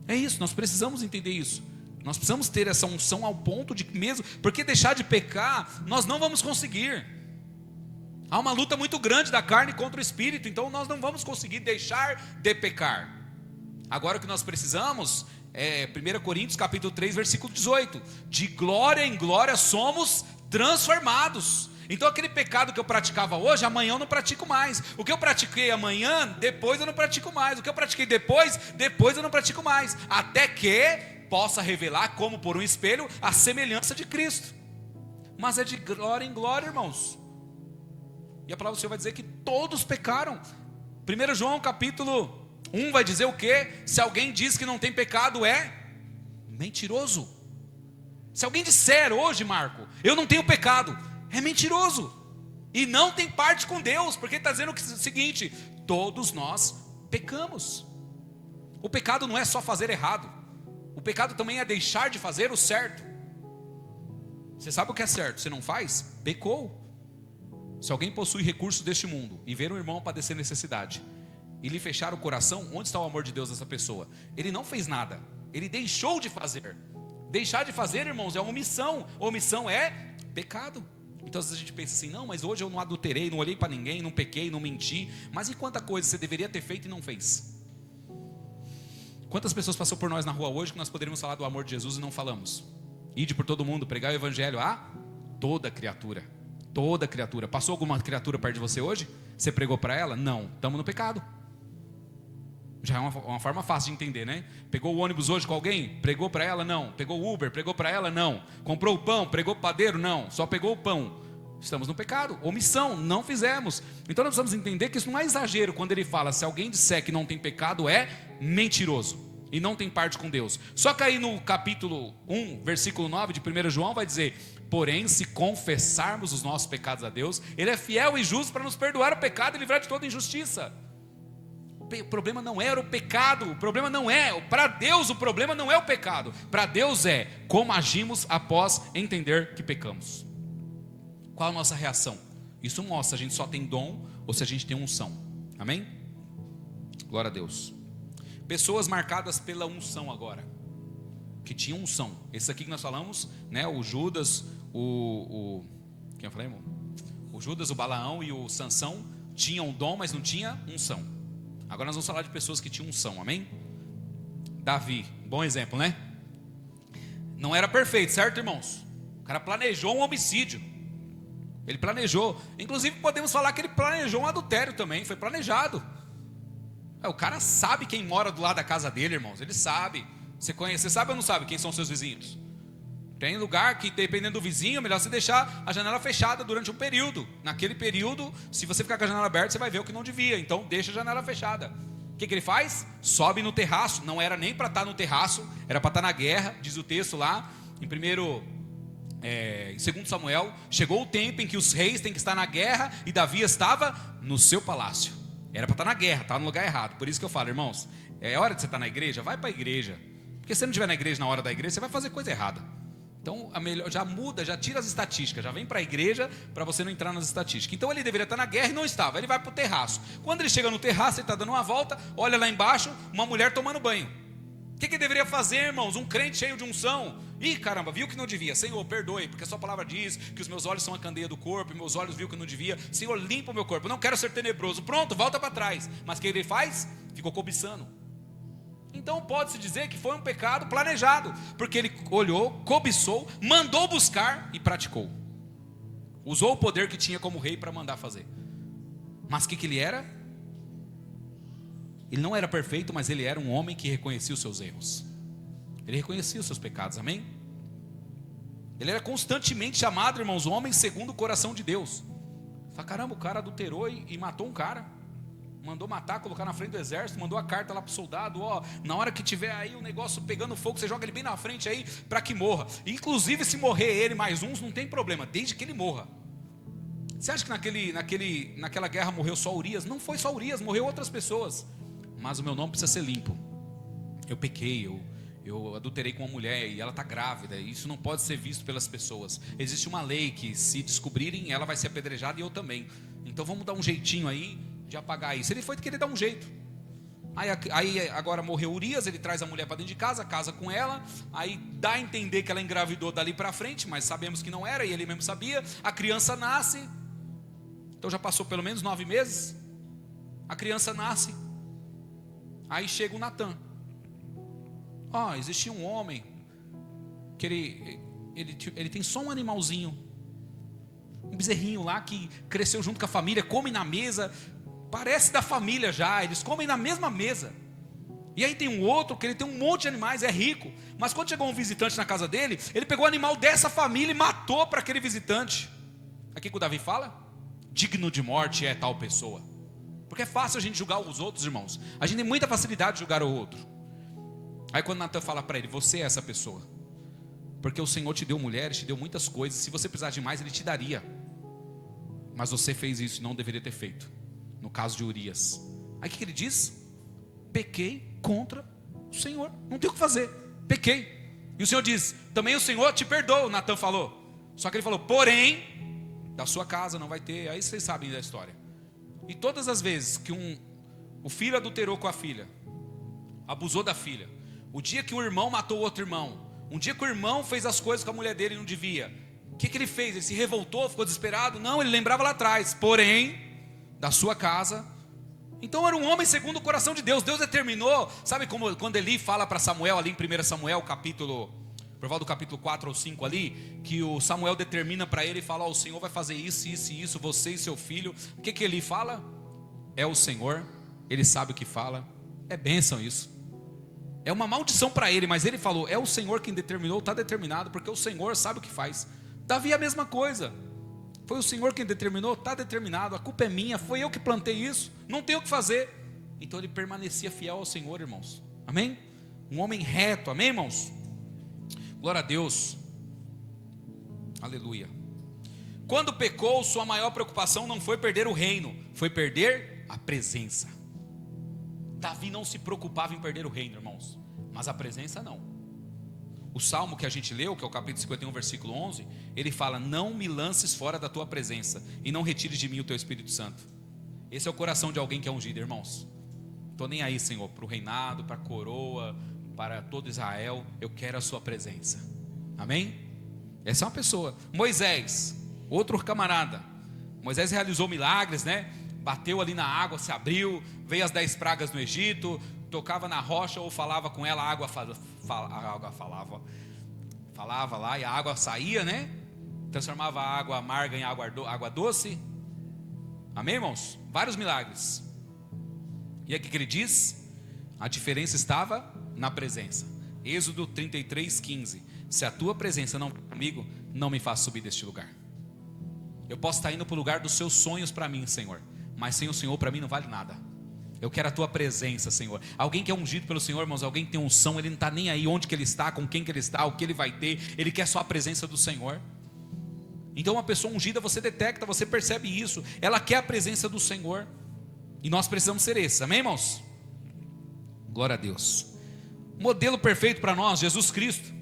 É isso, nós precisamos entender isso. Nós precisamos ter essa unção ao ponto de mesmo, porque deixar de pecar, nós não vamos conseguir. Há uma luta muito grande da carne contra o espírito, então nós não vamos conseguir deixar de pecar. Agora o que nós precisamos é 1 Coríntios capítulo 3, versículo 18: de glória em glória somos transformados. Então aquele pecado que eu praticava hoje, amanhã eu não pratico mais. O que eu pratiquei amanhã, depois eu não pratico mais. O que eu pratiquei depois eu não pratico mais. Até que possa revelar, como por um espelho, a semelhança de Cristo. Mas é de glória em glória, irmãos. E a palavra do Senhor vai dizer que todos pecaram. 1 João capítulo 1 vai dizer o quê? Se alguém diz que não tem pecado, é mentiroso. Se alguém disser hoje, Marco, eu não tenho pecado, é mentiroso. E não tem parte com Deus, porque está dizendo o seguinte: todos nós pecamos. O pecado não é só fazer errado. O pecado também é deixar de fazer o certo. Você sabe o que é certo, você não faz? Pecou. Se alguém possui recursos deste mundo e ver um irmão padecer necessidade e lhe fechar o coração, onde está o amor de Deus dessa pessoa? Ele não fez nada, ele deixou de fazer. Deixar de fazer, irmãos, é omissão. Omissão é pecado. Então às vezes a gente pensa assim: não, mas hoje eu não adulterei, não olhei para ninguém, não pequei, não menti. Mas e quanta coisa você deveria ter feito e não fez? Quantas pessoas passou por nós na rua hoje que nós poderíamos falar do amor de Jesus e não falamos? Ide por todo mundo, pregar o evangelho a toda criatura. Toda criatura. Passou alguma criatura perto de você hoje? Você pregou para ela? Não, estamos no pecado. Já é uma forma fácil de entender, né? Pegou o ônibus hoje com alguém? Pregou para ela? Não. Pegou o Uber? Pregou para ela? Não. Comprou o pão? Pregou para o padeiro? Não. Só pegou o pão. Estamos no pecado. Omissão, não fizemos. Então nós precisamos entender que isso não é exagero quando ele fala: se alguém disser que não tem pecado, é mentiroso e não tem parte com Deus. Só que aí no capítulo 1, versículo 9 de 1 João vai dizer: porém, se confessarmos os nossos pecados a Deus, Ele é fiel e justo para nos perdoar o pecado e livrar de toda injustiça. O problema não era o pecado, o problema não é, para Deus o problema não é o pecado, para Deus é como agimos após entender que pecamos. Qual a nossa reação? Isso mostra se a gente só tem dom ou se a gente tem unção. Amém? Glória a Deus. Pessoas marcadas pela unção agora, que tinham unção. Esse aqui que nós falamos, né? O Judas, quem eu falei, irmão? O Judas, o Balaão e o Sansão tinham dom, mas não tinha unção. Agora nós vamos falar de pessoas que tinham unção, amém? Davi, bom exemplo, né? Não era perfeito, certo, irmãos? O cara planejou um homicídio. Ele planejou. Inclusive podemos falar que ele planejou um adultério também. Foi planejado. O cara sabe quem mora do lado da casa dele, irmãos. Ele sabe. Você sabe ou não sabe quem são seus vizinhos? Tem lugar que, dependendo do vizinho, é melhor você deixar a janela fechada durante um período. Naquele período, se você ficar com a janela aberta, você vai ver o que não devia. Então deixa a janela fechada. O que ele faz? Sobe no terraço. Não era nem para estar no terraço, era para estar na guerra. Diz o texto lá em 1 em 2 Samuel, chegou o tempo em que os reis têm que estar na guerra e Davi estava no seu palácio. Era para estar na guerra, estava no lugar errado. Por isso que eu falo, irmãos, é hora de você estar na igreja, vai para a igreja. Porque se você não estiver na igreja na hora da igreja, você vai fazer coisa errada. Então, já muda, já tira as estatísticas, já vem para a igreja para você não entrar nas estatísticas. Então, ele deveria estar na guerra e não estava. Ele vai para o terraço. Quando ele chega no terraço, ele está dando uma volta, olha lá embaixo, uma mulher tomando banho. O que ele deveria fazer, irmãos? Um crente cheio de unção. Ih, caramba, viu que não devia. Senhor, perdoe, porque a sua palavra diz que os meus olhos são a candeia do corpo, e meus olhos viu que não devia. Senhor, limpa o meu corpo. Eu não quero ser tenebroso. Pronto, volta para trás. Mas o que ele faz? Ficou cobiçando. Então pode-se dizer que foi um pecado planejado, porque ele olhou, cobiçou, mandou buscar e praticou. Usou o poder que tinha como rei para mandar fazer. Mas o que ele era? Ele não era perfeito, mas ele era um homem que reconhecia os seus erros. Ele reconhecia os seus pecados, amém? Ele era constantemente chamado, irmãos, homem segundo o coração de Deus. Fala, caramba, o cara adulterou e matou um cara. Mandou matar, colocar na frente do exército, mandou a carta lá para o soldado, ó, na hora que tiver aí o negócio pegando fogo, você joga ele bem na frente aí, para que morra. Inclusive se morrer ele mais uns, não tem problema, desde que ele morra. Você acha que naquela guerra morreu só Urias? Não foi só Urias, morreu outras pessoas. Mas o meu nome precisa ser limpo. Eu pequei, eu adulterei com uma mulher e ela está grávida. Isso não pode ser visto pelas pessoas. Existe uma lei que se descobrirem, ela vai ser apedrejada e eu também. Então vamos dar um jeitinho aí de apagar isso. Ele foi querer dar um jeito. Aí agora morreu Urias, ele traz a mulher para dentro de casa, casa com ela. Aí dá a entender que ela engravidou dali para frente, mas sabemos que não era, e ele mesmo sabia. A criança nasce. Então já passou pelo menos 9 meses. A criança nasce. Aí chega o Natan. Existia um homem que ele tem só um animalzinho, um bezerrinho lá que cresceu junto com a família, come na mesa, parece da família já, eles comem na mesma mesa. E aí tem um outro que ele tem um monte de animais, é rico, mas quando chegou um visitante na casa dele, ele pegou o animal dessa família e matou para aquele visitante. Aqui que o Davi fala, digno de morte é tal pessoa. Porque é fácil a gente julgar os outros, irmãos. A gente tem muita facilidade de julgar o outro. Aí quando Natan fala para ele, você é essa pessoa, porque o Senhor te deu mulheres, te deu muitas coisas, se você precisar de mais, Ele te daria. Mas você fez isso e não deveria ter feito. No caso de Urias. Aí o que ele diz? Pequei contra o Senhor, não tem o que fazer, pequei. E o Senhor diz, também o Senhor te perdoa, Natan falou. Só que ele falou, porém, da sua casa não vai ter. Aí vocês sabem da história. E todas as vezes que o filho adulterou com a filha, abusou da filha, o dia que o irmão matou o outro irmão, um dia que o irmão fez as coisas com a mulher dele e não devia, o que ele fez? Ele se revoltou, ficou desesperado? Não, ele lembrava lá atrás, porém, da sua casa. Então era um homem segundo o coração de Deus. Deus determinou, sabe como quando Eli fala para Samuel ali em 1 Samuel por volta do capítulo 4 ou 5 ali, que o Samuel determina para ele e fala, o Senhor vai fazer isso, isso e isso, você e seu filho. O que Eli fala? É o Senhor, ele sabe o que fala, é bênção isso. É uma maldição para ele, mas ele falou, é o Senhor quem determinou, está determinado, porque o Senhor sabe o que faz. Davi é a mesma coisa, foi o Senhor quem determinou, está determinado, a culpa é minha, foi eu que plantei isso, não tenho o que fazer. Então ele permanecia fiel ao Senhor, irmãos, amém? Um homem reto, amém, irmãos? Glória a Deus, aleluia. Quando pecou, sua maior preocupação não foi perder o reino, foi perder a presença. Davi não se preocupava em perder o reino, irmãos, mas a presença não. O salmo que a gente leu, que é o capítulo 51, versículo 11, ele fala, não me lances fora da tua presença, e não retires de mim o teu Espírito Santo. Esse é o coração de alguém que é ungido, irmãos. Estou nem aí, Senhor, para o reinado, para a coroa, para todo Israel, eu quero a sua presença, amém? Essa é uma pessoa. Moisés, outro camarada. Moisés realizou milagres, né? Bateu ali na água, se abriu, veio as 10 pragas no Egito, tocava na rocha ou falava com ela, a água falava lá e a água saía, né? Transformava a água amarga em água doce. Amém, irmãos? Vários milagres. E aí o que ele diz? A diferença estava na presença. Êxodo 33:15. Se a tua presença não for comigo, não me faça subir deste lugar. Eu posso estar indo para o lugar dos seus sonhos para mim, Senhor, mas sem o Senhor para mim não vale nada. Eu quero a tua presença, Senhor. Alguém que é ungido pelo Senhor, irmãos, alguém que tem unção, ele não está nem aí onde que ele está, com quem que ele está, o que ele vai ter. Ele quer só a presença do Senhor. Então uma pessoa ungida, você detecta, você percebe isso. Ela quer a presença do Senhor. E nós precisamos ser esses, amém, irmãos? Glória a Deus. Modelo perfeito para nós, Jesus Cristo.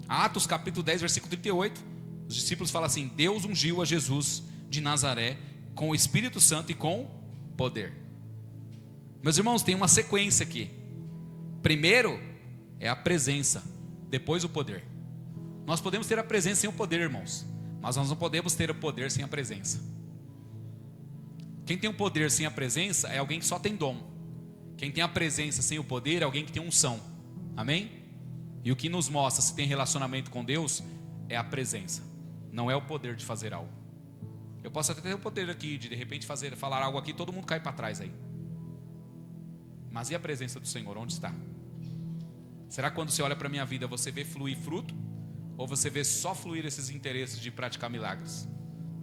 Atos capítulo 10, versículo 38. Os discípulos falam assim: Deus ungiu a Jesus de Nazaré com o Espírito Santo e com poder. Meus irmãos, tem uma sequência aqui. Primeiro é a presença, depois o poder. Nós podemos ter a presença sem o poder, irmãos, mas nós não podemos ter o poder sem a presença. Quem tem o poder sem a presença é alguém que só tem dom. Quem tem a presença sem o poder é alguém que tem unção. Amém? E o que nos mostra se tem relacionamento com Deus é a presença, não é o poder de fazer algo. Eu posso até ter o poder aqui de repente falar algo aqui, todo mundo cai para trás aí. Mas e a presença do Senhor, onde está? Será que quando você olha para a minha vida, você vê fluir fruto? Ou você vê só fluir esses interesses de praticar milagres?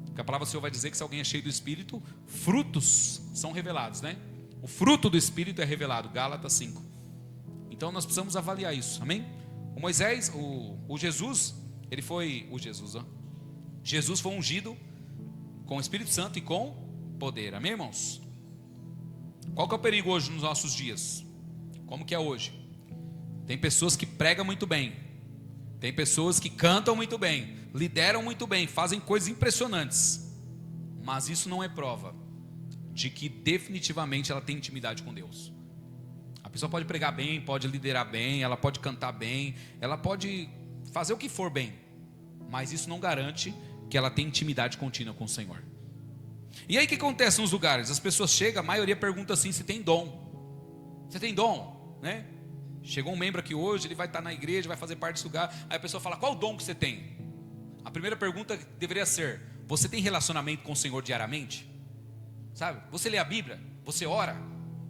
Porque a palavra do Senhor vai dizer que se alguém é cheio do Espírito, frutos são revelados, né? O fruto do Espírito é revelado, Gálatas 5. Então nós precisamos avaliar isso, amém? O Moisés, o Jesus, ele foi, Jesus foi ungido com o Espírito Santo e com poder, amém, irmãos? Qual que é o perigo hoje nos nossos dias? Como que é hoje? Tem pessoas que pregam muito bem, tem pessoas que cantam muito bem, lideram muito bem, fazem coisas impressionantes, mas isso não é prova de que definitivamente ela tem intimidade com Deus. A pessoa pode pregar bem, pode liderar bem, ela pode cantar bem, ela pode fazer o que for bem, mas isso não garante que ela tem intimidade contínua com o Senhor. E aí o que acontece nos lugares? As pessoas chegam, a maioria pergunta assim se tem dom. Você tem dom, né? Chegou um membro aqui hoje, ele vai estar na igreja, vai fazer parte desse lugar. Aí a pessoa fala: qual o dom que você tem? A primeira pergunta deveria ser: você tem relacionamento com o Senhor diariamente? Sabe? Você lê a Bíblia? Você ora?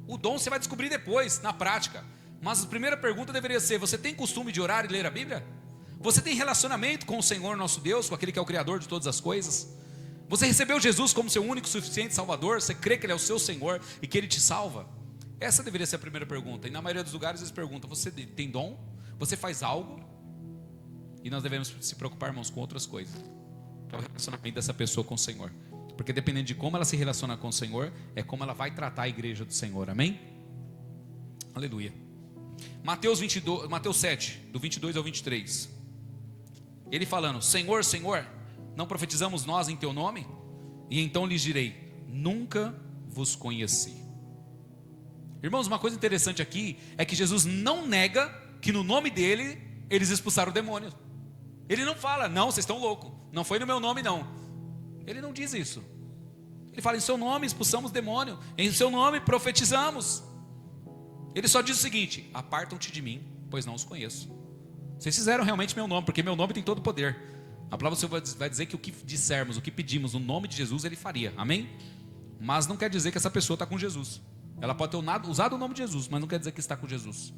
O dom você vai descobrir depois, na prática. Mas a primeira pergunta deveria ser: você tem costume de orar e ler a Bíblia? Você tem relacionamento com o Senhor nosso Deus, com aquele que é o Criador de todas as coisas? Você recebeu Jesus como seu único e suficiente Salvador? Você crê que Ele é o seu Senhor e que Ele te salva? Essa deveria ser a primeira pergunta. E na maioria dos lugares eles perguntam: você tem dom? Você faz algo? E nós devemos se preocupar, irmãos, com outras coisas, que é o relacionamento dessa pessoa com o Senhor. Porque dependendo de como ela se relaciona com o Senhor, é como ela vai tratar a igreja do Senhor, amém? Aleluia. Mateus 7, do 22 ao 23. Ele falando: Senhor, Senhor, não profetizamos nós em teu nome? E então lhes direi: nunca vos conheci. Irmãos, uma coisa interessante aqui é que Jesus não nega que no nome dele eles expulsaram o demônio. Ele não fala: não, vocês estão loucos, não foi no meu nome não. Ele não diz isso. Ele fala: em seu nome expulsamos demônio, em seu nome profetizamos. Ele só diz o seguinte: apartam-te de mim, pois não os conheço. Vocês fizeram realmente meu nome, porque meu nome tem todo o poder. A palavra do Senhor vai dizer que o que dissermos, o que pedimos no nome de Jesus, Ele faria, amém? Mas não quer dizer que essa pessoa está com Jesus. Ela pode ter usado o nome de Jesus, mas não quer dizer que está com Jesus.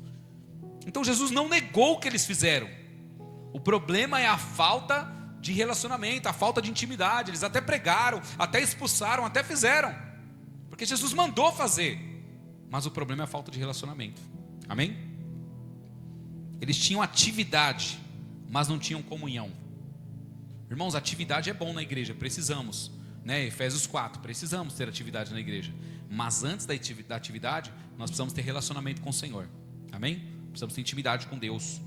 Então Jesus não negou o que eles fizeram. O problema é a falta de relacionamento, a falta de intimidade. Eles até pregaram, até expulsaram, até fizeram, porque Jesus mandou fazer, mas o problema é a falta de relacionamento, amém? Eles tinham atividade, mas não tinham comunhão. Irmãos, atividade é bom na igreja, precisamos, né? Efésios 4, precisamos ter atividade na igreja. Mas antes da atividade, nós precisamos ter relacionamento com o Senhor, amém? Precisamos ter intimidade com Deus.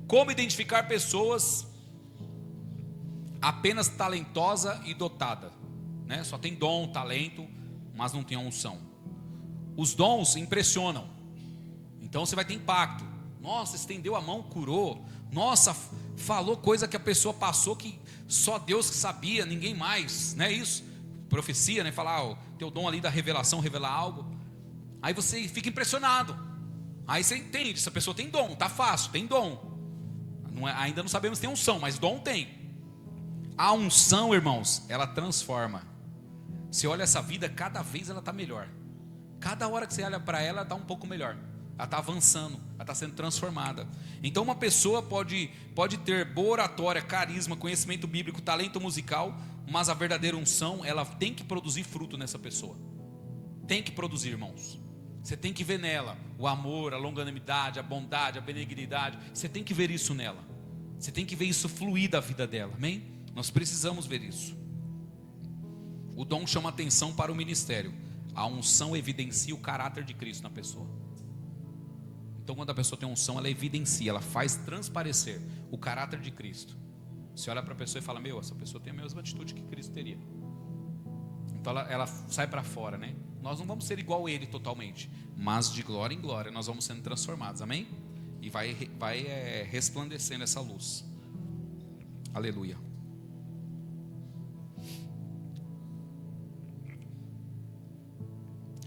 Como identificar pessoas apenas talentosa e dotada, né? Só tem dom, talento, mas não tem a unção. Os dons impressionam, então você vai ter impacto. Nossa, estendeu a mão, curou. Nossa, falou coisa que a pessoa passou que só Deus que sabia, ninguém mais, não é isso? Profecia, né? Falar, teu dom ali da revelação, revelar algo. Aí você fica impressionado. Aí você entende, essa pessoa tem dom, tá fácil, tem dom. Ainda não sabemos se tem unção, mas dom tem. A unção, irmãos, ela transforma. Você olha essa vida, cada vez ela está melhor. Cada hora que você olha para ela, está um pouco melhor. Ela está avançando, ela está sendo transformada. Então uma pessoa pode ter boa oratória, carisma, conhecimento bíblico, talento musical, mas a verdadeira unção, ela tem que produzir fruto nessa pessoa. Tem que produzir, irmãos. Você tem que ver nela o amor, a longanimidade, a bondade, a benignidade. Você tem que ver isso nela. Você tem que ver isso fluir da vida dela, amém? Nós precisamos ver isso. O dom chama atenção para o ministério. A unção evidencia o caráter de Cristo na pessoa. Então quando a pessoa tem unção, ela evidencia, ela faz transparecer o caráter de Cristo. Você olha para a pessoa e fala, essa pessoa tem a mesma atitude que Cristo teria. Então ela sai para fora, né? Nós não vamos ser igual a Ele totalmente, mas de glória em glória nós vamos sendo transformados, amém? E vai resplandecendo essa luz. Aleluia.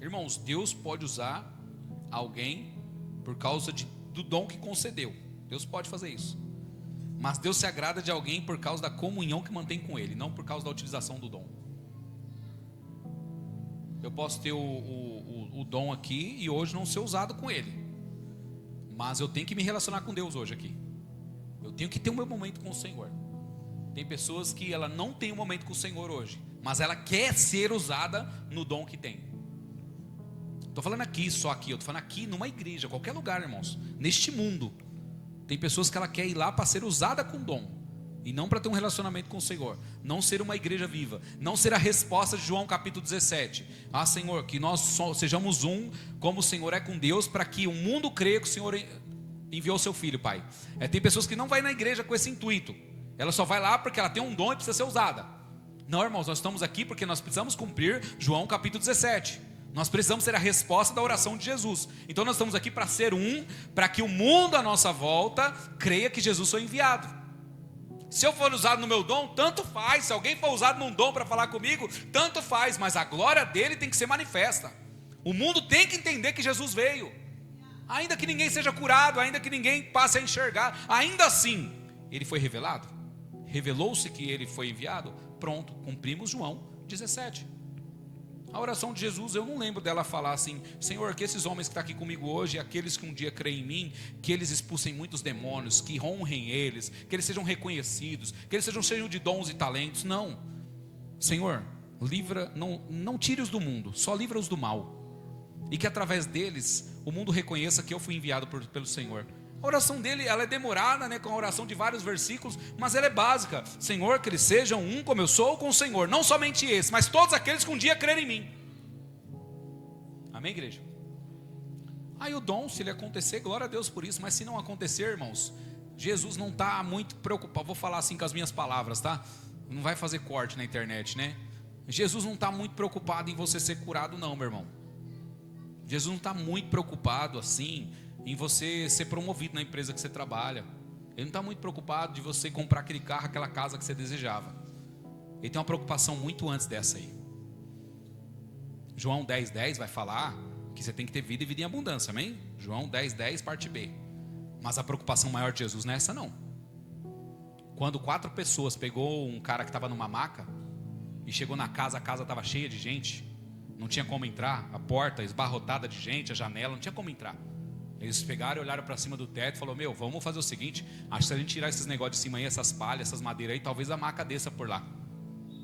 Irmãos, Deus pode usar alguém por causa do dom que concedeu. Deus pode fazer isso. Mas Deus se agrada de alguém por causa da comunhão que mantém com Ele, não por causa da utilização do dom. Eu posso ter o dom aqui e hoje não ser usado com ele, mas eu tenho que me relacionar com Deus hoje aqui. Eu tenho que ter o meu momento com o Senhor. Tem pessoas que ela não tem um momento com o Senhor hoje, mas ela quer ser usada no dom que tem. Estou falando aqui, só aqui, eu estou falando aqui numa igreja, qualquer lugar, irmãos, neste mundo. Tem pessoas que ela quer ir lá para ser usada com dom, e não para ter um relacionamento com o Senhor. Não ser uma igreja viva, não ser a resposta de João capítulo 17. Senhor, que nós sejamos um, como o Senhor é com Deus, para que o mundo creia que o Senhor enviou o seu Filho, Pai. Tem pessoas que não vai na igreja com esse intuito. Ela só vai lá porque ela tem um dom e precisa ser usada. Não, irmãos, nós estamos aqui porque nós precisamos cumprir João capítulo 17. Nós precisamos ser a resposta da oração de Jesus. Então nós estamos aqui para ser um, para que o mundo à nossa volta creia que Jesus foi enviado. Se eu for usado no meu dom, tanto faz. Se alguém for usado num dom para falar comigo, tanto faz. Mas a glória dele tem que ser manifesta. O mundo tem que entender que Jesus veio. Ainda que ninguém seja curado, ainda que ninguém passe a enxergar, ainda assim, ele foi revelado. Revelou-se que ele foi enviado. Pronto, cumprimos João 17. A oração de Jesus, eu não lembro dela falar assim: Senhor, que esses homens que estão aqui comigo hoje, aqueles que um dia creem em mim, que eles expulsem muitos demônios, que honrem eles, que eles sejam reconhecidos, que eles sejam cheios de dons e talentos. Não, Senhor, livra, não tire-os do mundo, só livra-os do mal, e que através deles o mundo reconheça que eu fui enviado pelo Senhor. A oração dele, ela é demorada, né, com a oração de vários versículos, mas ela é básica. Senhor, que eles sejam um como eu sou com o Senhor. Não somente esse, mas todos aqueles que um dia crerem em mim. Amém, igreja? Aí o dom, se ele acontecer, glória a Deus por isso. Mas se não acontecer, irmãos, Jesus não está muito preocupado. Vou falar assim com as minhas palavras, tá? Não vai fazer corte na internet, né? Jesus não está muito preocupado em você ser curado, não, meu irmão. Jesus não está muito preocupado assim em você ser promovido na empresa que você trabalha. Ele não está muito preocupado de você comprar aquele carro, aquela casa que você desejava. Ele tem uma preocupação muito antes dessa aí. João 10:10 vai falar que você tem que ter vida e vida em abundância, amém? João 10:10 parte B. Mas a preocupação maior de Jesus não é essa não. Quando 4 pessoas pegou um cara que estava numa maca e chegou na casa, a casa estava cheia de gente, não tinha como entrar, a porta esbarrotada de gente, a janela, não tinha como entrar. Eles pegaram e olharam para cima do teto e falaram: vamos fazer o seguinte, acho que se a gente tirar esses negócios de cima aí, essas palhas, essas madeiras aí, talvez a maca desça por lá.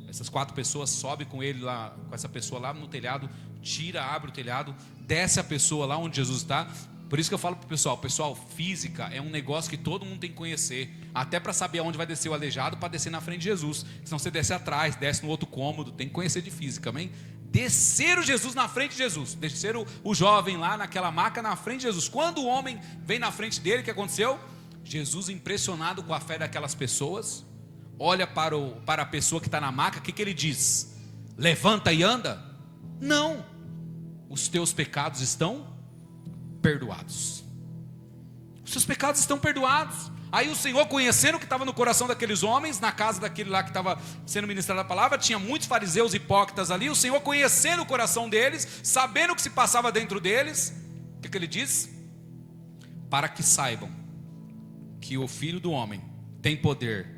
Essas 4 pessoas sobem com ele lá, com essa pessoa lá no telhado, tira, abre o telhado, desce a pessoa lá onde Jesus está. Por isso que eu falo para o pessoal, física é um negócio que todo mundo tem que conhecer, até para saber aonde vai descer o aleijado, para descer na frente de Jesus. Senão você desce atrás, desce no outro cômodo, tem que conhecer de física, amém? Descer o Jesus na frente de Jesus, descer o jovem lá naquela maca na frente de Jesus. Quando o homem vem na frente dele, o que aconteceu? Jesus, impressionado com a fé daquelas pessoas, olha para a pessoa que está na maca, o que ele diz? Levanta e anda? Não, os teus pecados estão perdoados. Os seus pecados estão perdoados. Aí o Senhor, conhecendo o que estava no coração daqueles homens, na casa daquele lá que estava sendo ministrada a palavra, tinha muitos fariseus hipócritas ali. O Senhor, conhecendo o coração deles, sabendo o que se passava dentro deles, o que ele diz? Para que saibam que o Filho do Homem tem poder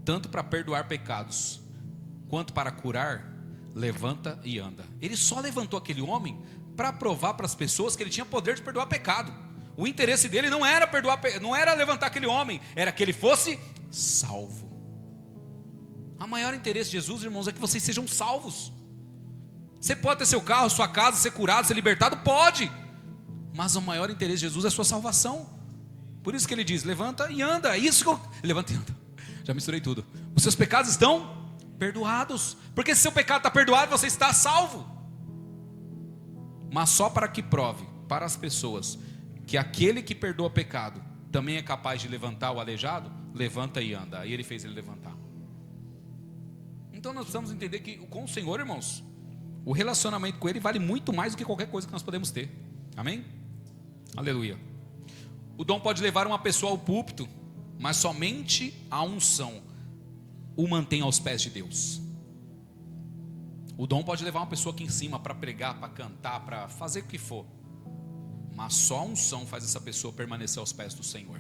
tanto para perdoar pecados quanto para curar, levanta e anda. Ele só levantou aquele homem para provar para as pessoas que ele tinha poder de perdoar pecado. O interesse dele não era não era levantar aquele homem, era que ele fosse salvo. O maior interesse de Jesus, irmãos, é que vocês sejam salvos. Você pode ter seu carro, sua casa, ser curado, ser libertado? Pode. Mas o maior interesse de Jesus é a sua salvação. Por isso que ele diz, levanta e anda. Isso que eu... Levanta e anda. Já misturei tudo. Os seus pecados estão perdoados. Porque se seu pecado está perdoado, você está salvo. Mas só para que prove para as pessoas que aquele que perdoa pecado também é capaz de levantar o aleijado, levanta e anda. Aí ele fez ele levantar. Então nós precisamos entender que com o Senhor, irmãos, o relacionamento com Ele vale muito mais do que qualquer coisa que nós podemos ter. Amém? Aleluia. O dom pode levar uma pessoa ao púlpito, mas somente a unção o mantém aos pés de Deus. O dom pode levar uma pessoa aqui em cima para pregar, para cantar, para fazer o que for, mas só a unção faz essa pessoa permanecer aos pés do Senhor.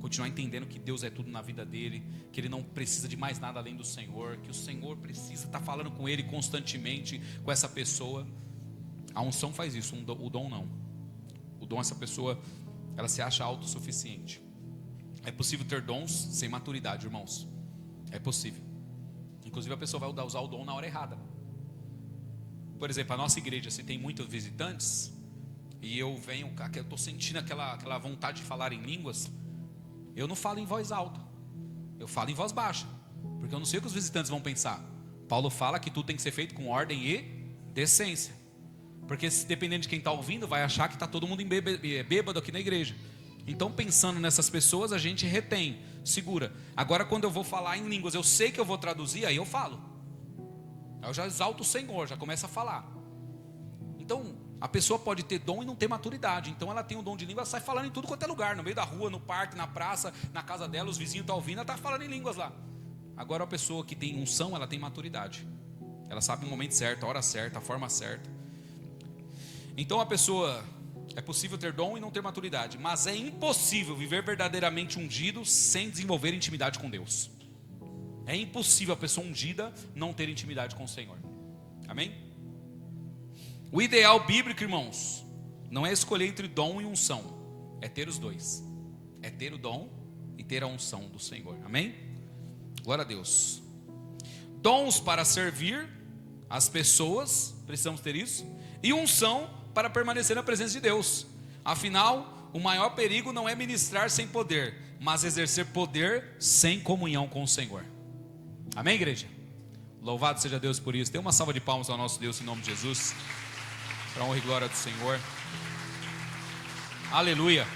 Continuar entendendo que Deus é tudo na vida dele, que ele não precisa de mais nada além do Senhor, que o Senhor precisa estar falando com ele constantemente, com essa pessoa. A unção faz isso, o dom não. O dom, essa pessoa, ela se acha autossuficiente. É possível ter dons sem maturidade, irmãos. É possível. Inclusive a pessoa vai usar o dom na hora errada. Por exemplo, a nossa igreja, se tem muitos visitantes, e eu estou sentindo aquela vontade de falar em línguas, eu não falo em voz alta, eu falo em voz baixa, porque eu não sei o que os visitantes vão pensar. Paulo fala que tudo tem que ser feito com ordem e decência, porque dependendo de quem está ouvindo, vai achar que está todo mundo bêbado aqui na igreja. Então, pensando nessas pessoas, a gente retém, segura. Agora, quando eu vou falar em línguas, eu sei que eu vou traduzir, aí eu falo. Eu já exalto o Senhor, já começo a falar. Então, a pessoa pode ter dom e não ter maturidade. Então ela tem um dom de língua, ela sai falando em tudo quanto é lugar, no meio da rua, no parque, na praça, na casa dela, os vizinhos estão ouvindo, ela está falando em línguas lá. Agora a pessoa que tem unção, ela tem maturidade. Ela sabe o momento certo, a hora certa, a forma certa. Então a pessoa, é possível ter dom e não ter maturidade, mas é impossível viver verdadeiramente ungido sem desenvolver intimidade com Deus. É impossível a pessoa ungida não ter intimidade com o Senhor. Amém? O ideal bíblico, irmãos, não é escolher entre dom e unção, é ter os dois. É ter o dom e ter a unção do Senhor. Amém? Glória a Deus. Dons para servir as pessoas, precisamos ter isso, e unção para permanecer na presença de Deus. Afinal, o maior perigo não é ministrar sem poder, mas exercer poder sem comunhão com o Senhor. Amém, igreja? Louvado seja Deus por isso. Dê uma salva de palmas ao nosso Deus em nome de Jesus, para a honra e glória do Senhor. Aleluia.